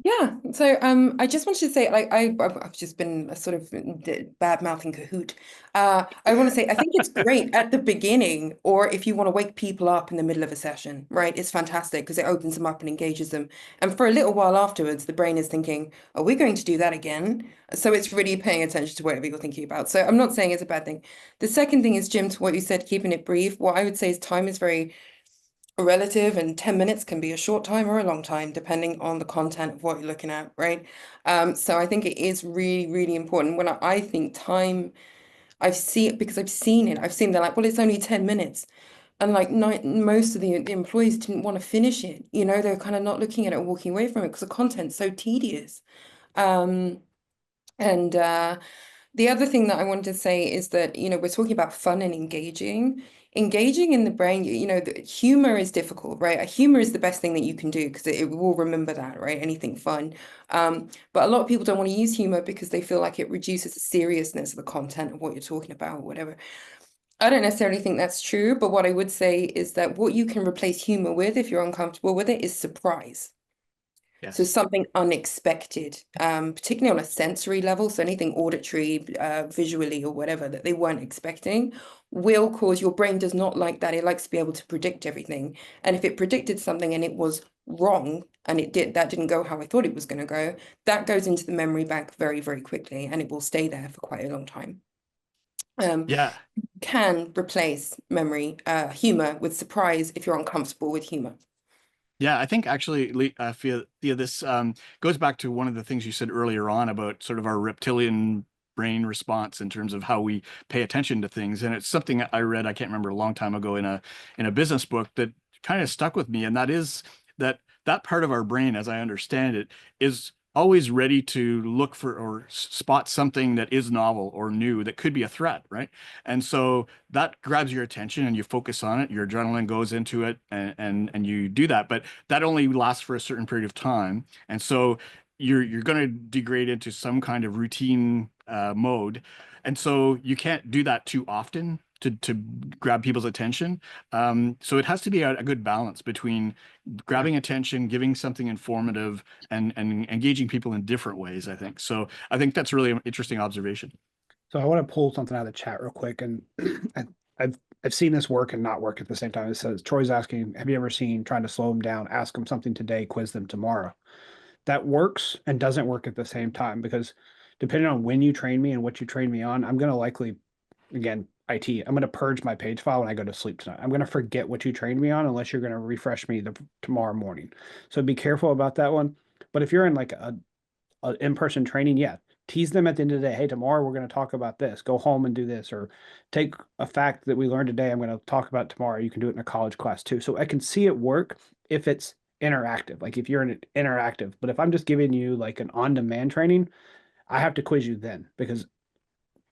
Yeah, so I just wanted to say, like, I've just been a sort of bad mouthing Kahoot. I want to say I think it's great at the beginning, or if you want to wake people up in the middle of a session, right? It's fantastic because it opens them up and engages them. And for a little while afterwards, the brain is thinking, are we going to do that again? So it's really paying attention to whatever you're thinking about. So I'm not saying it's a bad thing. The second thing is, Jim, to what you said, keeping it brief. What I would say is time is very relative, and 10 minutes can be a short time or a long time, depending on the content of what you're looking at, right? So I think it is really, really important. When I think time, I've seen it, because I've seen it. I've seen they're like, well, it's only 10 minutes. And like most of the employees didn't want to finish it. They're kind of not looking at it, walking away from it because the content's so tedious. Um, and the other thing that I wanted to say is that, we're talking about fun and engaging. Engaging in the brain, the humor is difficult, right? Humor is the best thing that you can do because it will remember that, right? Anything fun. But a lot of people don't want to use humor because they feel like it reduces the seriousness of the content of what you're talking about or whatever. I don't necessarily think that's true, but what I would say is that what you can replace humor with, if you're uncomfortable with it, is surprise. So Yes. something unexpected, particularly on a sensory level. So anything auditory, visually or whatever that they weren't expecting will cause, your brain does not like that. It likes to be able to predict everything. And if it predicted something and it was wrong and that didn't go how I thought it was going to go, that goes into the memory bank very, very quickly and it will stay there for quite a long time. Yeah. Can replace humor with surprise if you're uncomfortable with humor. Yeah, I think actually, Thea, this goes back to one of the things you said earlier on about sort of our reptilian brain response in terms of how we pay attention to things. And it's something I read, I can't remember, a long time ago in a business book that kind of stuck with me. And that is that part of our brain, as I understand it, is always ready to look for or spot something that is novel or new that could be a threat, right? And so that grabs your attention and you focus on it, your adrenaline goes into it and you do that. But that only lasts for a certain period of time. And so you're going to degrade into some kind of routine mode. And so you can't do that too often to grab people's attention. So it has to be a good balance between grabbing attention, giving something informative, and engaging people in different ways, I think. So I think that's really an interesting observation. So I want to pull something out of the chat real quick, and I've seen this work and not work at the same time. It says Troy's asking, have you ever seen trying to slow them down, ask them something today, quiz them tomorrow? That works and doesn't work at the same time because depending on when you train me and what you train me on, I'm going to likely, again, I'm going to purge my page file when I go to sleep tonight. I'm going to forget what you trained me on unless you're going to refresh me tomorrow morning. So be careful about that one. But if you're in like a in-person training, yeah, tease them at the end of the day. Hey, tomorrow we're going to talk about this. Go home and do this, or take a fact that we learned today. I'm going to talk about tomorrow. You can do it in a college class too. So I can see it work if it's interactive, like if you're in it interactive. But if I'm just giving you like an on-demand training, I have to quiz you then because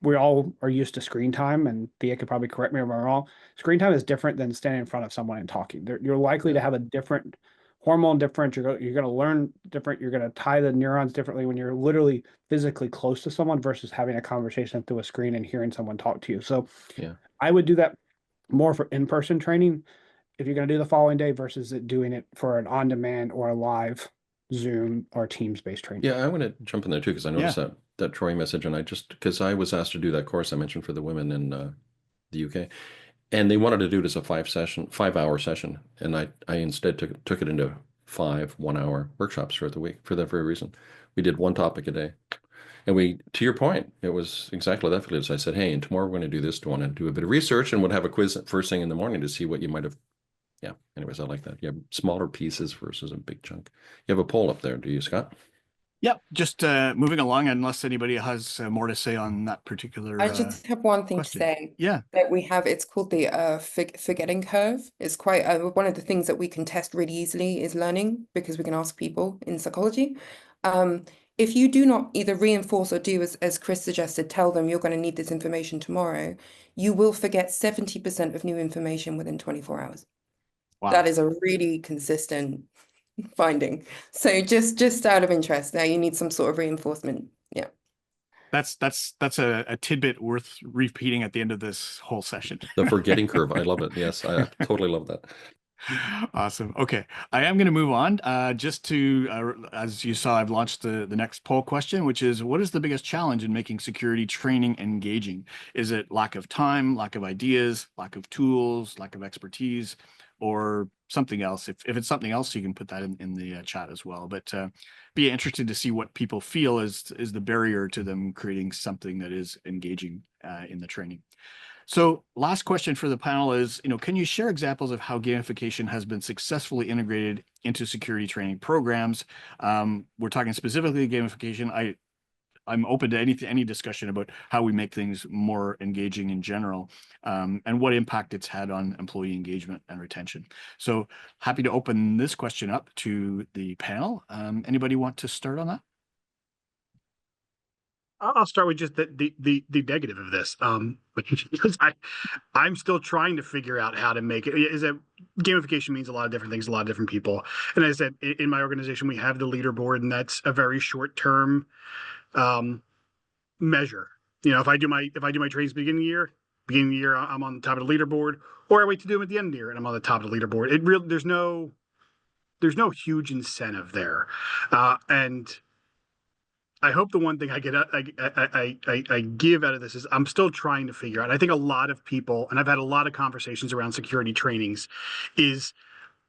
we all are used to screen time, and Thea could probably correct me if I'm wrong. Screen time is different than standing in front of someone and talking. You're likely to have a different hormone difference. You're going to learn different. You're going to tie the neurons differently when you're literally physically close to someone versus having a conversation through a screen and hearing someone talk to you. So Yeah. I would do that more for in-person training if you're going to do the following day versus doing it for an on-demand or a live Zoom or Teams-based training. Yeah, I want to jump in there too because I noticed that Troy message, and because I was asked to do that course I mentioned for the women in the UK, and they wanted to do it as a 5-hour session, and I instead took it into 5 1-hour workshops throughout the week for that very reason. We did one topic a day, and to your point, it was exactly that. Because I said, hey, and tomorrow we're going to do this one and do a bit of research, and we'll have a quiz first thing in the morning to see what you might have. Yeah. Anyways, I like that. You have smaller pieces versus a big chunk. You have a poll up there, do you, Scott? Yep, just moving along, unless anybody has more to say on that particular I just have one thing question. to say. Yeah. That we have, it's called the forgetting curve. It's quite one of the things that we can test really easily is learning because we can ask people in psychology. If you do not either reinforce or do as Chris suggested, tell them you're going to need this information tomorrow, you will forget 70% of new information within 24 hours. Wow. That is a really consistent finding. So just out of interest, now you need some sort of reinforcement. Yeah. That's a tidbit worth repeating at the end of this whole session. The forgetting curve. I love it. Yes, I totally love that. Awesome. Okay, I am going to move on. Just to, as you saw, I've launched the next poll question, which is, what is the biggest challenge in making security training engaging? Is it lack of time, lack of ideas, lack of tools, lack of expertise, or something else? If it's something else, you can put that in the chat as well. But be interested to see what people feel is the barrier to them creating something that is engaging in the training. So last question for the panel is, can you share examples of how gamification has been successfully integrated into security training programs? We're talking specifically gamification. I'm open to any discussion about how we make things more engaging in general, and what impact it's had on employee engagement and retention. So happy to open this question up to the panel. Anybody want to start on that? I'll start with just the negative of this, because I'm still trying to figure out how to make it. Is that gamification means a lot of different things, to a lot of different people. And as I said, in my organization, we have the leaderboard, and that's a very short term measure. You know, if I do my trainings beginning of the year, I'm on the top of the leaderboard, or I wait to do them at the end of the year and I'm on the top of the leaderboard. There's no huge incentive there, and I hope the one thing I give out of this is I'm still trying to figure out. I think a lot of people, and I've had a lot of conversations around security trainings, is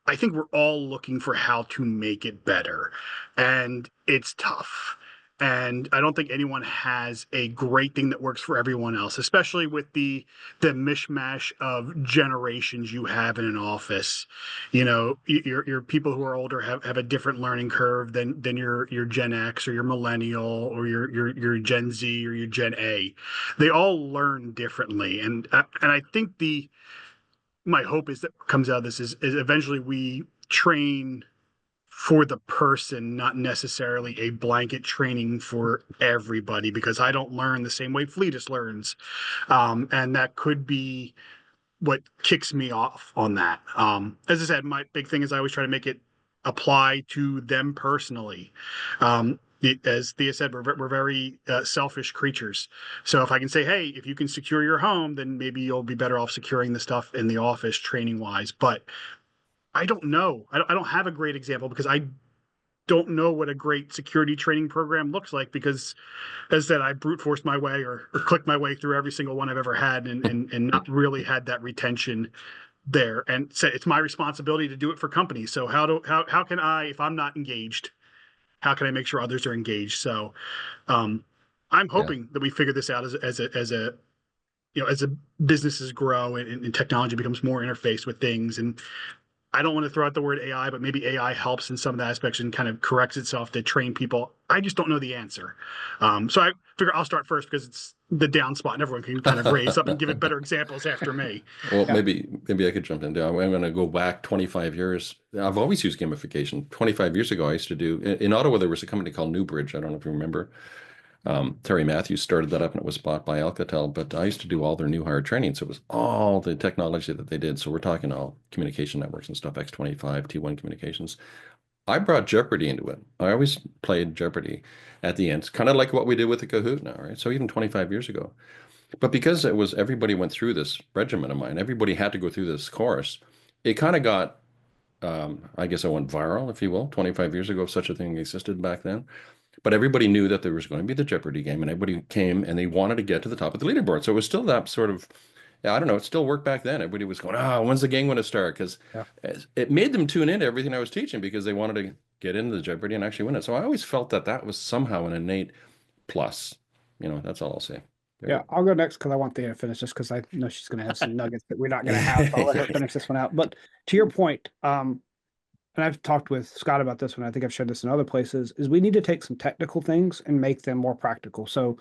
I think we're all looking for how to make it better, and it's tough. And I don't think anyone has a great thing that works for everyone else, especially with the mishmash of generations you have in an office. You know, your people who are older have a different learning curve than your Gen X or your millennial or your Gen Z or your Gen A. They all learn differently, and I think my hope is that what comes out of this is eventually we train for the person, not necessarily a blanket training for everybody, because I don't learn the same way Fleetus learns. And that could be what kicks me off on that. As I said, my big thing is I always try to make it apply to them personally. As Thea said, we're very selfish creatures. So if I can say, hey, if you can secure your home, then maybe you'll be better off securing the stuff in the office training wise. But I don't know. I don't have a great example, because I don't know what a great security training program looks like, because as I said, I brute forced my way or clicked my way through every single one I've ever had, and not really had that retention there. And so it's my responsibility to do it for companies. So how can I, if I'm not engaged, how can I make sure others are engaged? So I'm hoping that we figure this out as businesses grow and technology becomes more interfaced with things. And I don't want to throw out the word AI, but maybe AI helps in some of the aspects and kind of corrects itself to train people. I just don't know the answer. So I figure I'll start first, because it's the down spot and everyone can kind of raise up and give it better examples after me. Well, maybe I could jump in. I'm going to go back 25 years. I've always used gamification. 25 years ago, I used to do, in Ottawa, there was a company called Newbridge. I don't know if you remember. Terry Matthews started that up, and it was bought by Alcatel, but I used to do all their new hire training. So it was all the technology that they did. So we're talking all communication networks and stuff, X25, T1 communications. I brought Jeopardy into it. I always played Jeopardy at the end. It's kind of like what we did with the Kahoot now, right? So even 25 years ago. But because everybody went through this regimen of mine, everybody had to go through this course, it kind of got, I guess I went viral, if you will, 25 years ago, if such a thing existed back then. But everybody knew that there was going to be the Jeopardy game, and everybody came and they wanted to get to the top of the leaderboard. So it was still that sort of, I don't know, it still worked back then. Everybody was going, when's the game going to start? Because it made them tune into everything I was teaching, because they wanted to get into the Jeopardy and actually win it. So I always felt that was somehow an innate plus. That's all I'll say. Yeah, I'll go next because I want Thea to finish this, because I know she's going to have some nuggets that we're not going to have. So I'll let her finish this one out. But to your point, and I've talked with Scott about this one, I think I've shared this in other places, is we need to take some technical things and make them more practical. So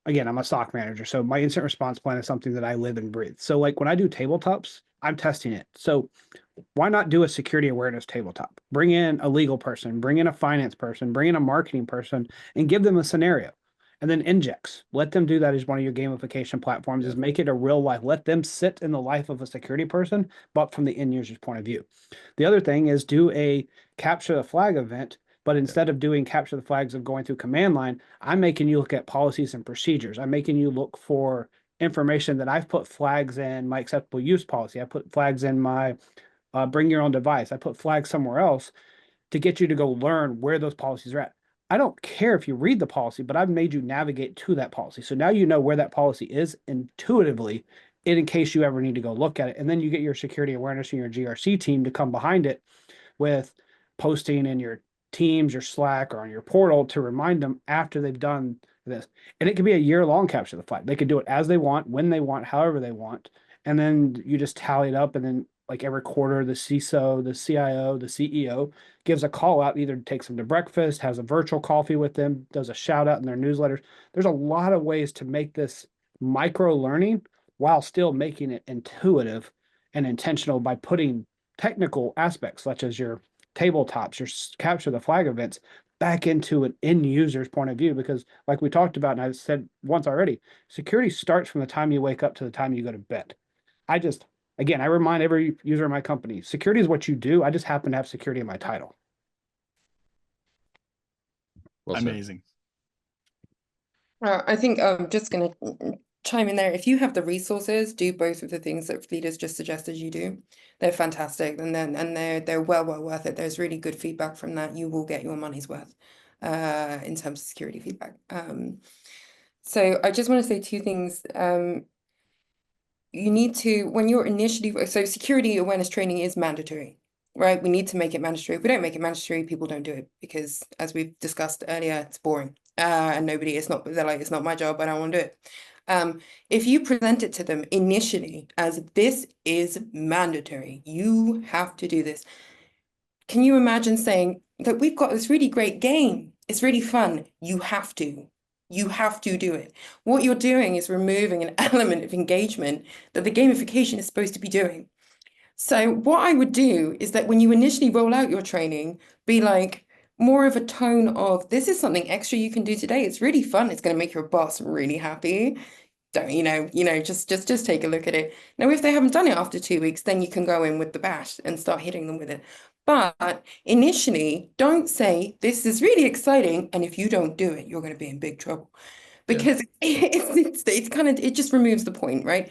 again, I'm a stock manager, so my incident response plan is something that I live and breathe. So like when I do tabletops, I'm testing it. So why not do a security awareness tabletop? Bring in a legal person, bring in a finance person, bring in a marketing person, and give them a scenario. And then injects. Let them do that as one of your gamification platforms, is make it a real life. Let them sit in the life of a security person, but from the end user's point of view. The other thing is do a capture the flag event, but instead of doing capture the flags of going through command line, I'm making you look at policies and procedures. I'm making you look for information that I've put flags in my acceptable use policy. I put flags in my bring your own device. I put flags somewhere else to get you to go learn where those policies are at. I don't care if you read the policy, but I've made you navigate to that policy. So now you know where that policy is intuitively, in case you ever need to go look at it. And then you get your security awareness and your GRC team to come behind it with posting in your Teams, your Slack, or on your portal to remind them after they've done this. And it could be a year-long capture the flag. They could do it as they want, when they want, however they want. And then you just tally it up. And then like every quarter, the CISO, the CIO, the CEO gives a call out, either takes them to breakfast, has a virtual coffee with them, does a shout out in their newsletters. There's a lot of ways to make this micro learning while still making it intuitive and intentional by putting technical aspects such as your tabletops, your capture the flag events back into an end user's point of view. Because like we talked about, and I've said once already, security starts from the time you wake up to the time you go to bed. Again, I remind every user in my company, security is what you do. I just happen to have security in my title. Well said. Amazing. I think I'm just going to chime in there. If you have the resources, do both of the things that leaders just suggested you do. They're fantastic, and they're well worth it. There's really good feedback from that. You will get your money's worth in terms of security feedback. So I just want to say two things. You need to, when you're initially, so security awareness training is mandatory, right? We need to make it mandatory. If we don't make it mandatory, people don't do it because, as we've discussed earlier, it's boring. And they're like, it's not my job, I don't want to do it. If you present it to them initially as this is mandatory, you have to do this. Can you imagine saying that we've got this really great game? It's really fun. You have to do it. What you're doing is removing an element of engagement that the gamification is supposed to be doing. So what I would do is that when you initially roll out your training, be like more of a tone of, this is something extra you can do today. It's really fun. It's going to make your boss really happy. Don't, just take a look at it. Now, if they haven't done it after 2 weeks, then you can go in with the bash and start hitting them with it. But initially, don't say, this is really exciting, and if you don't do it, you're going to be in big trouble. Because it's kind of, it just removes the point, right?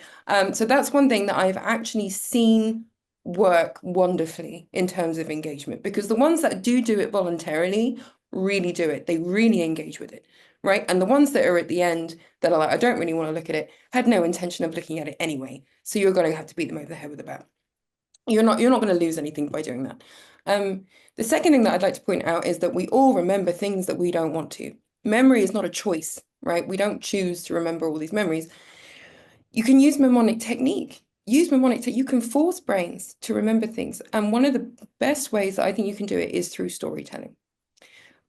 So that's one thing that I've actually seen work wonderfully in terms of engagement, because the ones that do it voluntarily really do it. They really engage with it, right? And the ones that are at the end that are like, I don't really want to look at it, had no intention of looking at it anyway. So you're going to have to beat them over the head with a bat. You're not going to lose anything by doing that. The second thing that I'd like to point out is that we all remember things that we don't want to. Memory is not a choice, right? We don't choose to remember all these memories. You can use mnemonic technique. You can force brains to remember things. And one of the best ways that I think you can do it is through storytelling.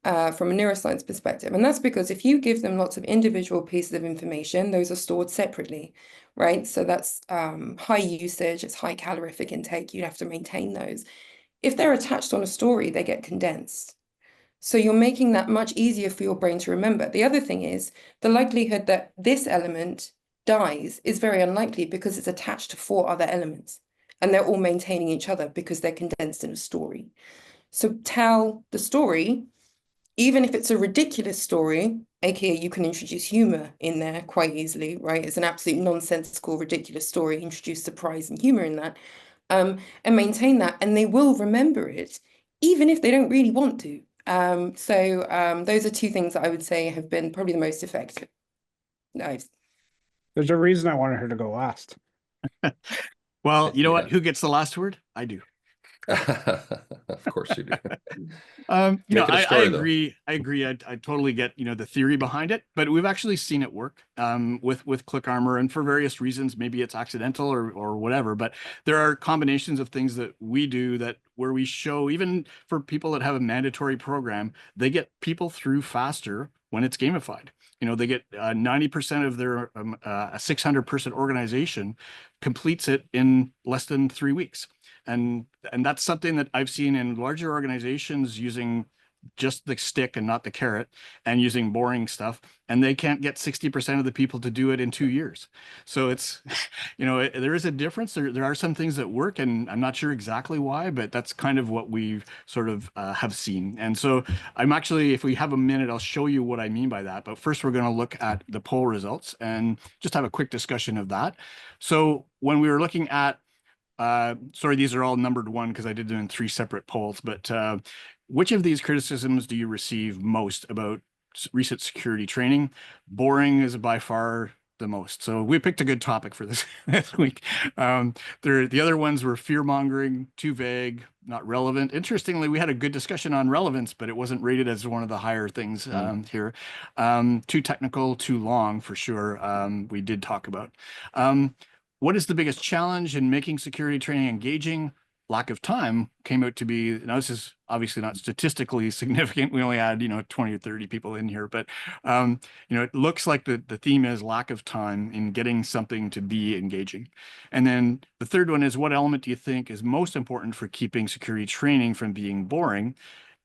From a neuroscience perspective. And that's because if you give them lots of individual pieces of information, those are stored separately, right? So that's high usage, it's high calorific intake, you'd have to maintain those. If they're attached on a story, they get condensed. So you're making that much easier for your brain to remember. The other thing is the likelihood that this element dies is very unlikely because it's attached to 4 other elements and they're all maintaining each other because they're condensed in a story. So tell the story. Even if it's a ridiculous story, aka you can introduce humor in there quite easily, right? It's an absolute nonsensical, ridiculous story, introduce surprise and humor in that, and maintain that, and they will remember it, even if they don't really want to. So those are 2 things that I would say have been probably the most effective. Nice. There's a reason I wanted her to go last. Well, you know what? Who gets the last word? I do. Of course you do. I agree. I totally get, the theory behind it, but we've actually seen it work with ClickArmor, and for various reasons. Maybe it's accidental or whatever, but there are combinations of things that we do where we show, even for people that have a mandatory program, they get people through faster when it's gamified. They get 90% of their a 600-person organization completes it in less than 3 weeks. And that's something that I've seen in larger organizations using just the stick and not the carrot, and using boring stuff, and they can't get 60% of the people to do it in 2 years. So it's, there is a difference. There are some things that work, and I'm not sure exactly why, but that's kind of what we sort of have seen. And so I'm actually, if we have a minute, I'll show you what I mean by that. But first, we're going to look at the poll results and just have a quick discussion of that. So when we were looking at sorry, these are all numbered 1 because I did them in 3 separate polls, but which of these criticisms do you receive most about recent security training? Boring is by far the most. So we picked a good topic for this week. The other ones were fear-mongering, too vague, not relevant. Interestingly, we had a good discussion on relevance, but it wasn't rated as one of the higher things here. Too technical, too long, for sure. We did talk about. what is the biggest challenge in making security training engaging? Lack of time came out to be, now this is obviously not statistically significant. We only had, 20 or 30 people in here, but, it looks like the theme is lack of time in getting something to be engaging. And then the third one is, what element do you think is most important for keeping security training from being boring?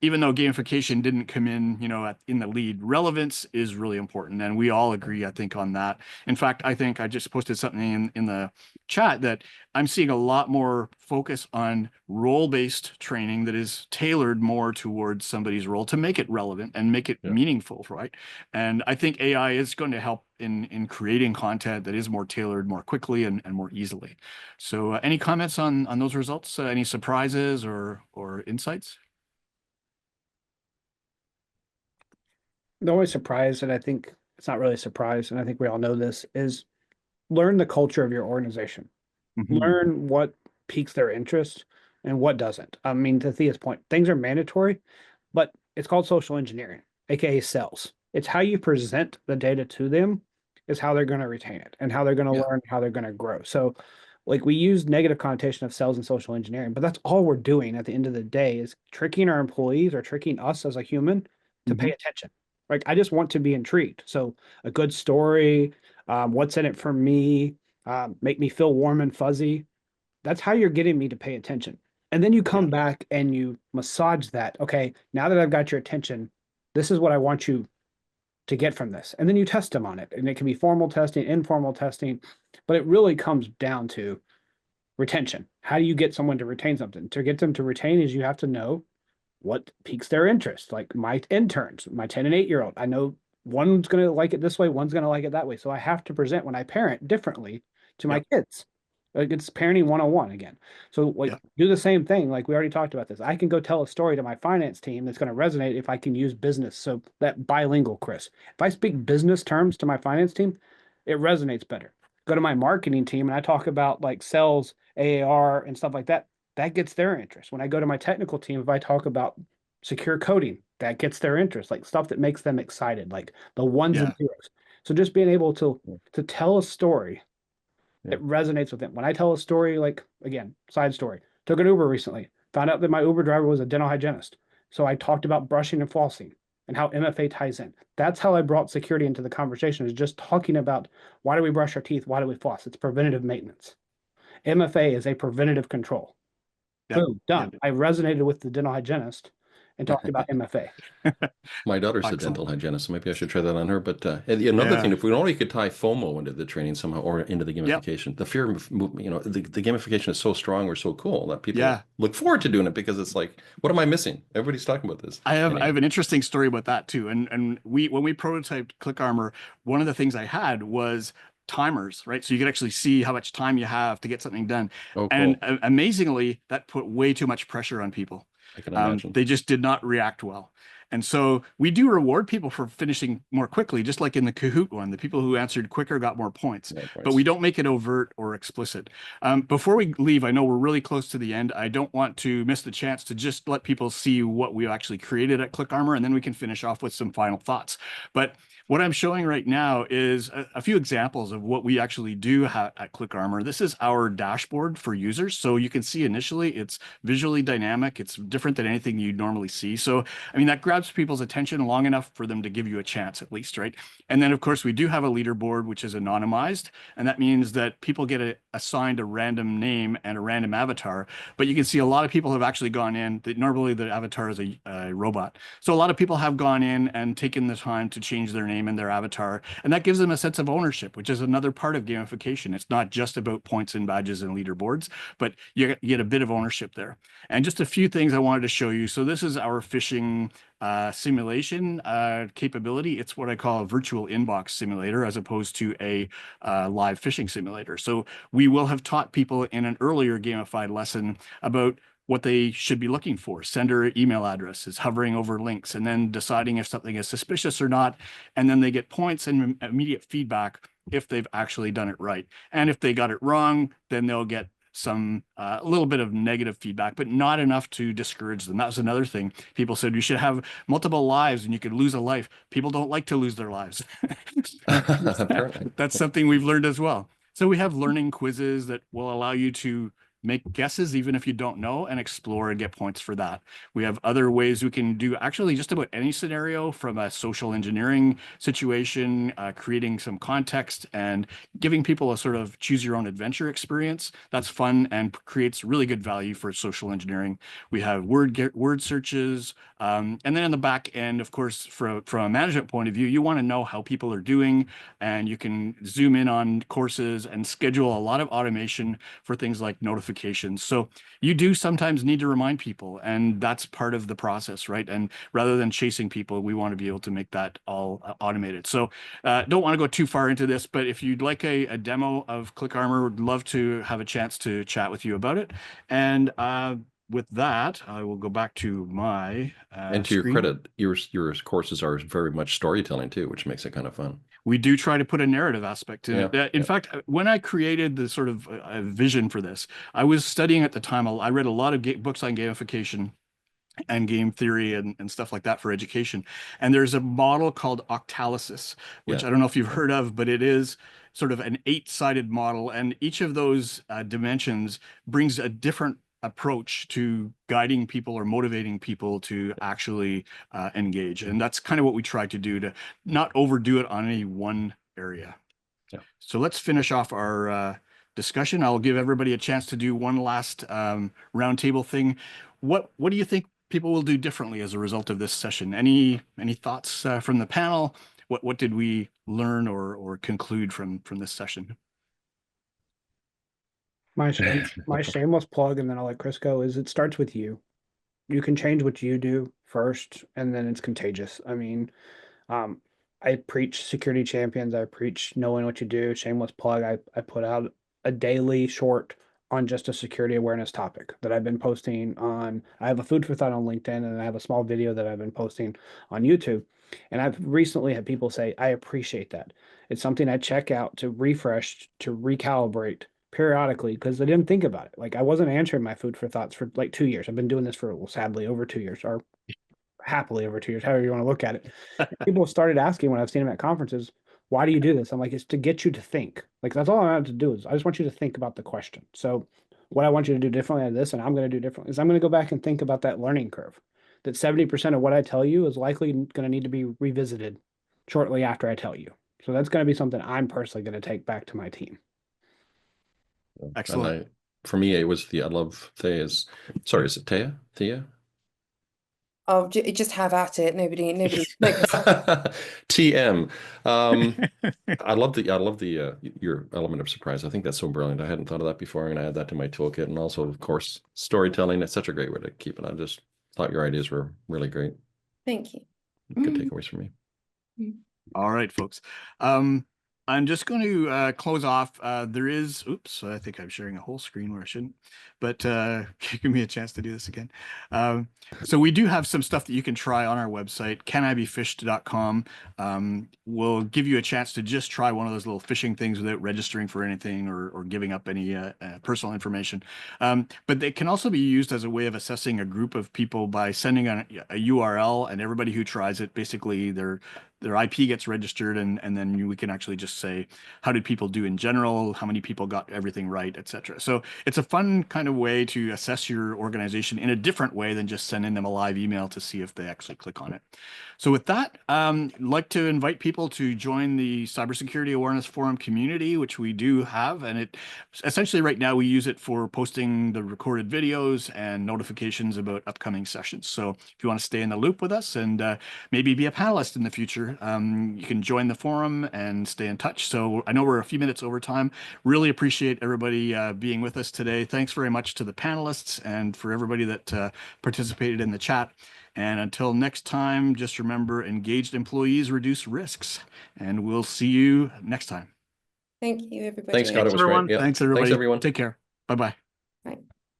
Even though gamification didn't come in, in the lead, relevance is really important. And we all agree, I think, on that. In fact, I think I just posted something in the chat that I'm seeing a lot more focus on role-based training that is tailored more towards somebody's role to make it relevant and make it meaningful, right? And I think AI is going to help in creating content that is more tailored more quickly and more easily. So any comments on those results? Any surprises or insights? The only surprise, and I think it's not really a surprise, and I think we all know this, is learn the culture of your organization. Learn what piques their interest and what doesn't. I mean, to Thea's point, things are mandatory, but it's called social engineering, aka sales. It's how you present the data to them is how they're going to retain it and how they're going to learn, how they're going to grow. So like we use negative connotation of sales and social engineering, but that's all we're doing at the end of the day is tricking our employees or tricking us as a human to pay attention. Like I just want to be intrigued. So a good story, what's in it for me, make me feel warm and fuzzy. That's how you're getting me to pay attention. And then you come back and you massage that. Okay, now that I've got your attention, this is what I want you to get from this. And then you test them on it. And it can be formal testing, informal testing, but it really comes down to retention. How do you get someone to retain something? To get them to retain is you have to know what piques their interest. Like my interns, my 10 and 8-year-old, I know one's going to like it this way, one's going to like it that way. So I have to present when I parent differently to my kids. Like it's parenting 101 again. So like do the same thing. Like we already talked about this. I can go tell a story to my finance team that's going to resonate if I can use business. So that bilingual, Chris. If I speak business terms to my finance team, it resonates better. Go to my marketing team and I talk about like sales, AAR and stuff like that. That gets their interest. When I go to my technical team, if I talk about secure coding, that gets their interest, like stuff that makes them excited, like the ones and zeros. So just being able to tell a story, it resonates with them. When I tell a story, like again, side story, took an Uber recently, found out that my Uber driver was a dental hygienist. So I talked about brushing and flossing and how MFA ties in. That's how I brought security into the conversation, is just talking about why do we brush our teeth? Why do we floss? It's preventative maintenance. MFA is a preventative control. Boom, done. I resonated with the dental hygienist and talked about MFA. My daughter's a dental hygienist, so maybe I should try that on her. But another thing, if we only could tie FOMO into the training somehow or into the gamification, the fear of, the gamification is so strong or so cool that people look forward to doing it because it's like, what am I missing? Everybody's talking about this. I have an interesting story about that too. And when we prototyped ClickArmor, one of the things I had was timers, right? So you could actually see how much time you have to get something done. Oh, cool. And amazingly, that put way too much pressure on people. I can imagine. They just did not react well. And so we do reward people for finishing more quickly, just like in the Kahoot one. The people who answered quicker got more points, but we don't make it overt or explicit. Before we leave, I know we're really close to the end. I don't want to miss the chance to just let people see what we actually created at ClickArmor, and then we can finish off with some final thoughts. But what I'm showing right now is a few examples of what we actually do at ClickArmor. This is our dashboard for users. So you can see initially it's visually dynamic. It's different than anything you'd normally see. So, I mean, that grabs people's attention long enough for them to give you a chance at least, right? And then, of course, we do have a leaderboard, which is anonymized. And that means that people get assigned a random name and a random avatar. But you can see a lot of people have actually gone in. Normally, the avatar is a robot. So a lot of people have gone in and taken the time to change their name and their avatar, and that gives them a sense of ownership, which is another part of gamification. It's not just about points and badges and leaderboards, but you get a bit of ownership there. And just a few things I wanted to show you. So this is our phishing simulation capability. It's what I call a virtual inbox simulator as opposed to a live phishing simulator. So we will have taught people in an earlier gamified lesson about what they should be looking for. Sender email addresses, hovering over links, and then deciding if something is suspicious or not. And then they get points and immediate feedback if they've actually done it right. And if they got it wrong, then they'll get some a little bit of negative feedback, but not enough to discourage them. That was another thing. People said you should have multiple lives and you could lose a life. People don't like to lose their lives. That's something we've learned as well. So we have learning quizzes that will allow you to make guesses even if you don't know, and explore and get points for that. We have other ways we can do actually just about any scenario, from a social engineering situation, creating some context and giving people a sort of choose your own adventure experience. That's fun and creates really good value for social engineering. We have word searches. And then in the back end, of course, from a management point of view, you want to know how people are doing, and you can zoom in on courses and schedule a lot of automation for things like notifications. So you do sometimes need to remind people, and that's part of the process, right? And rather than chasing people, we want to be able to make that all automated. So don't want to go too far into this, but if you'd like a demo of ClickArmor, would love to have a chance to chat with you about it. And with that, I will go back to my And to your screen. credit, your courses are very much storytelling too, which makes it kind of fun. We do try to put a narrative aspect in it. Yeah, In yeah. fact, when I created the sort of vision for this, I was studying at the time. I read a lot of books on gamification and game theory and stuff like that for education. And there's a model called octalysis, which Yeah. I don't know if you've heard of, but it is sort of an 8-sided model. And each of those dimensions brings a different approach to guiding people or motivating people to actually engage. And that's kind of what we try to do, to not overdo it on any one area. Yeah. So let's finish off our discussion. I'll give everybody a chance to do one last roundtable thing. What do you think people will do differently as a result of this session? Any thoughts from the panel? What did we learn or conclude from this session? My shameless plug, and then I'll let Chris go, is it starts with you. You can change what you do first, and then it's contagious. I mean, I preach security champions. I preach knowing what you do. Shameless plug. I put out a daily short on just a security awareness topic that I've been posting on. I have a food for thought on LinkedIn, and I have a small video that I've been posting on YouTube. And I've recently had people say, I appreciate that. It's something I check out to refresh, to recalibrate periodically, because I didn't think about it. Like, I wasn't answering my food for thoughts for like 2 years. I've been doing this for, well, sadly, over 2 years, or happily over 2 years, however you want to look at it. People started asking when I've seen them at conferences, why do you do this? I'm like, it's to get you to think. Like, that's all I have to do, is I just want you to think about the question. So what I want you to do differently on this, and I'm going to do differently, is I'm going to go back and think about that learning curve. That 70% of what I tell you is likely going to need to be revisited shortly after I tell you. So that's going to be something I'm personally going to take back to my team. Excellent. And for me, it was I love Thea's. Sorry, is it Thea? Thea? Oh, just have at it. Nobody. TM. I love the your element of surprise. I think that's so brilliant. I hadn't thought of that before. I'm going to add that to my toolkit. And also, of course, storytelling. It's such a great way to keep it. I just thought your ideas were really great. Thank you. Good takeaways for me. All right, folks. I'm just going to close off. There is, oops, I think I'm sharing a whole screen where I shouldn't, but give me a chance to do this again. So we do have some stuff that you can try on our website, canibefished.com. We'll give you a chance to just try one of those little phishing things without registering for anything or giving up any personal information. But they can also be used as a way of assessing a group of people by sending a URL, and everybody who tries it, basically their IP gets registered, and then we can actually just say, how did people do in general? How many people got everything right, etc. So it's a fun kind of way to assess your organization in a different way than just sending them a live email to see if they actually click on it. So with that, I'd like to invite people to join the Cybersecurity Awareness Forum community, which we do have. And it essentially right now we use it for posting the recorded videos and notifications about upcoming sessions. So if you want to stay in the loop with us and maybe be a panelist in the future, you can join the forum and stay in touch. So I know we're a few minutes over time. Really appreciate everybody being with us today. Thanks very much to the panelists and for everybody that participated in the chat. And until next time, just remember, engaged employees reduce risks. And we'll see you next time. Thank you, everybody. Thanks, Scott. It was everyone. great. Yeah. Thanks, everybody. Thanks, everyone. Take care. Bye-bye. Bye.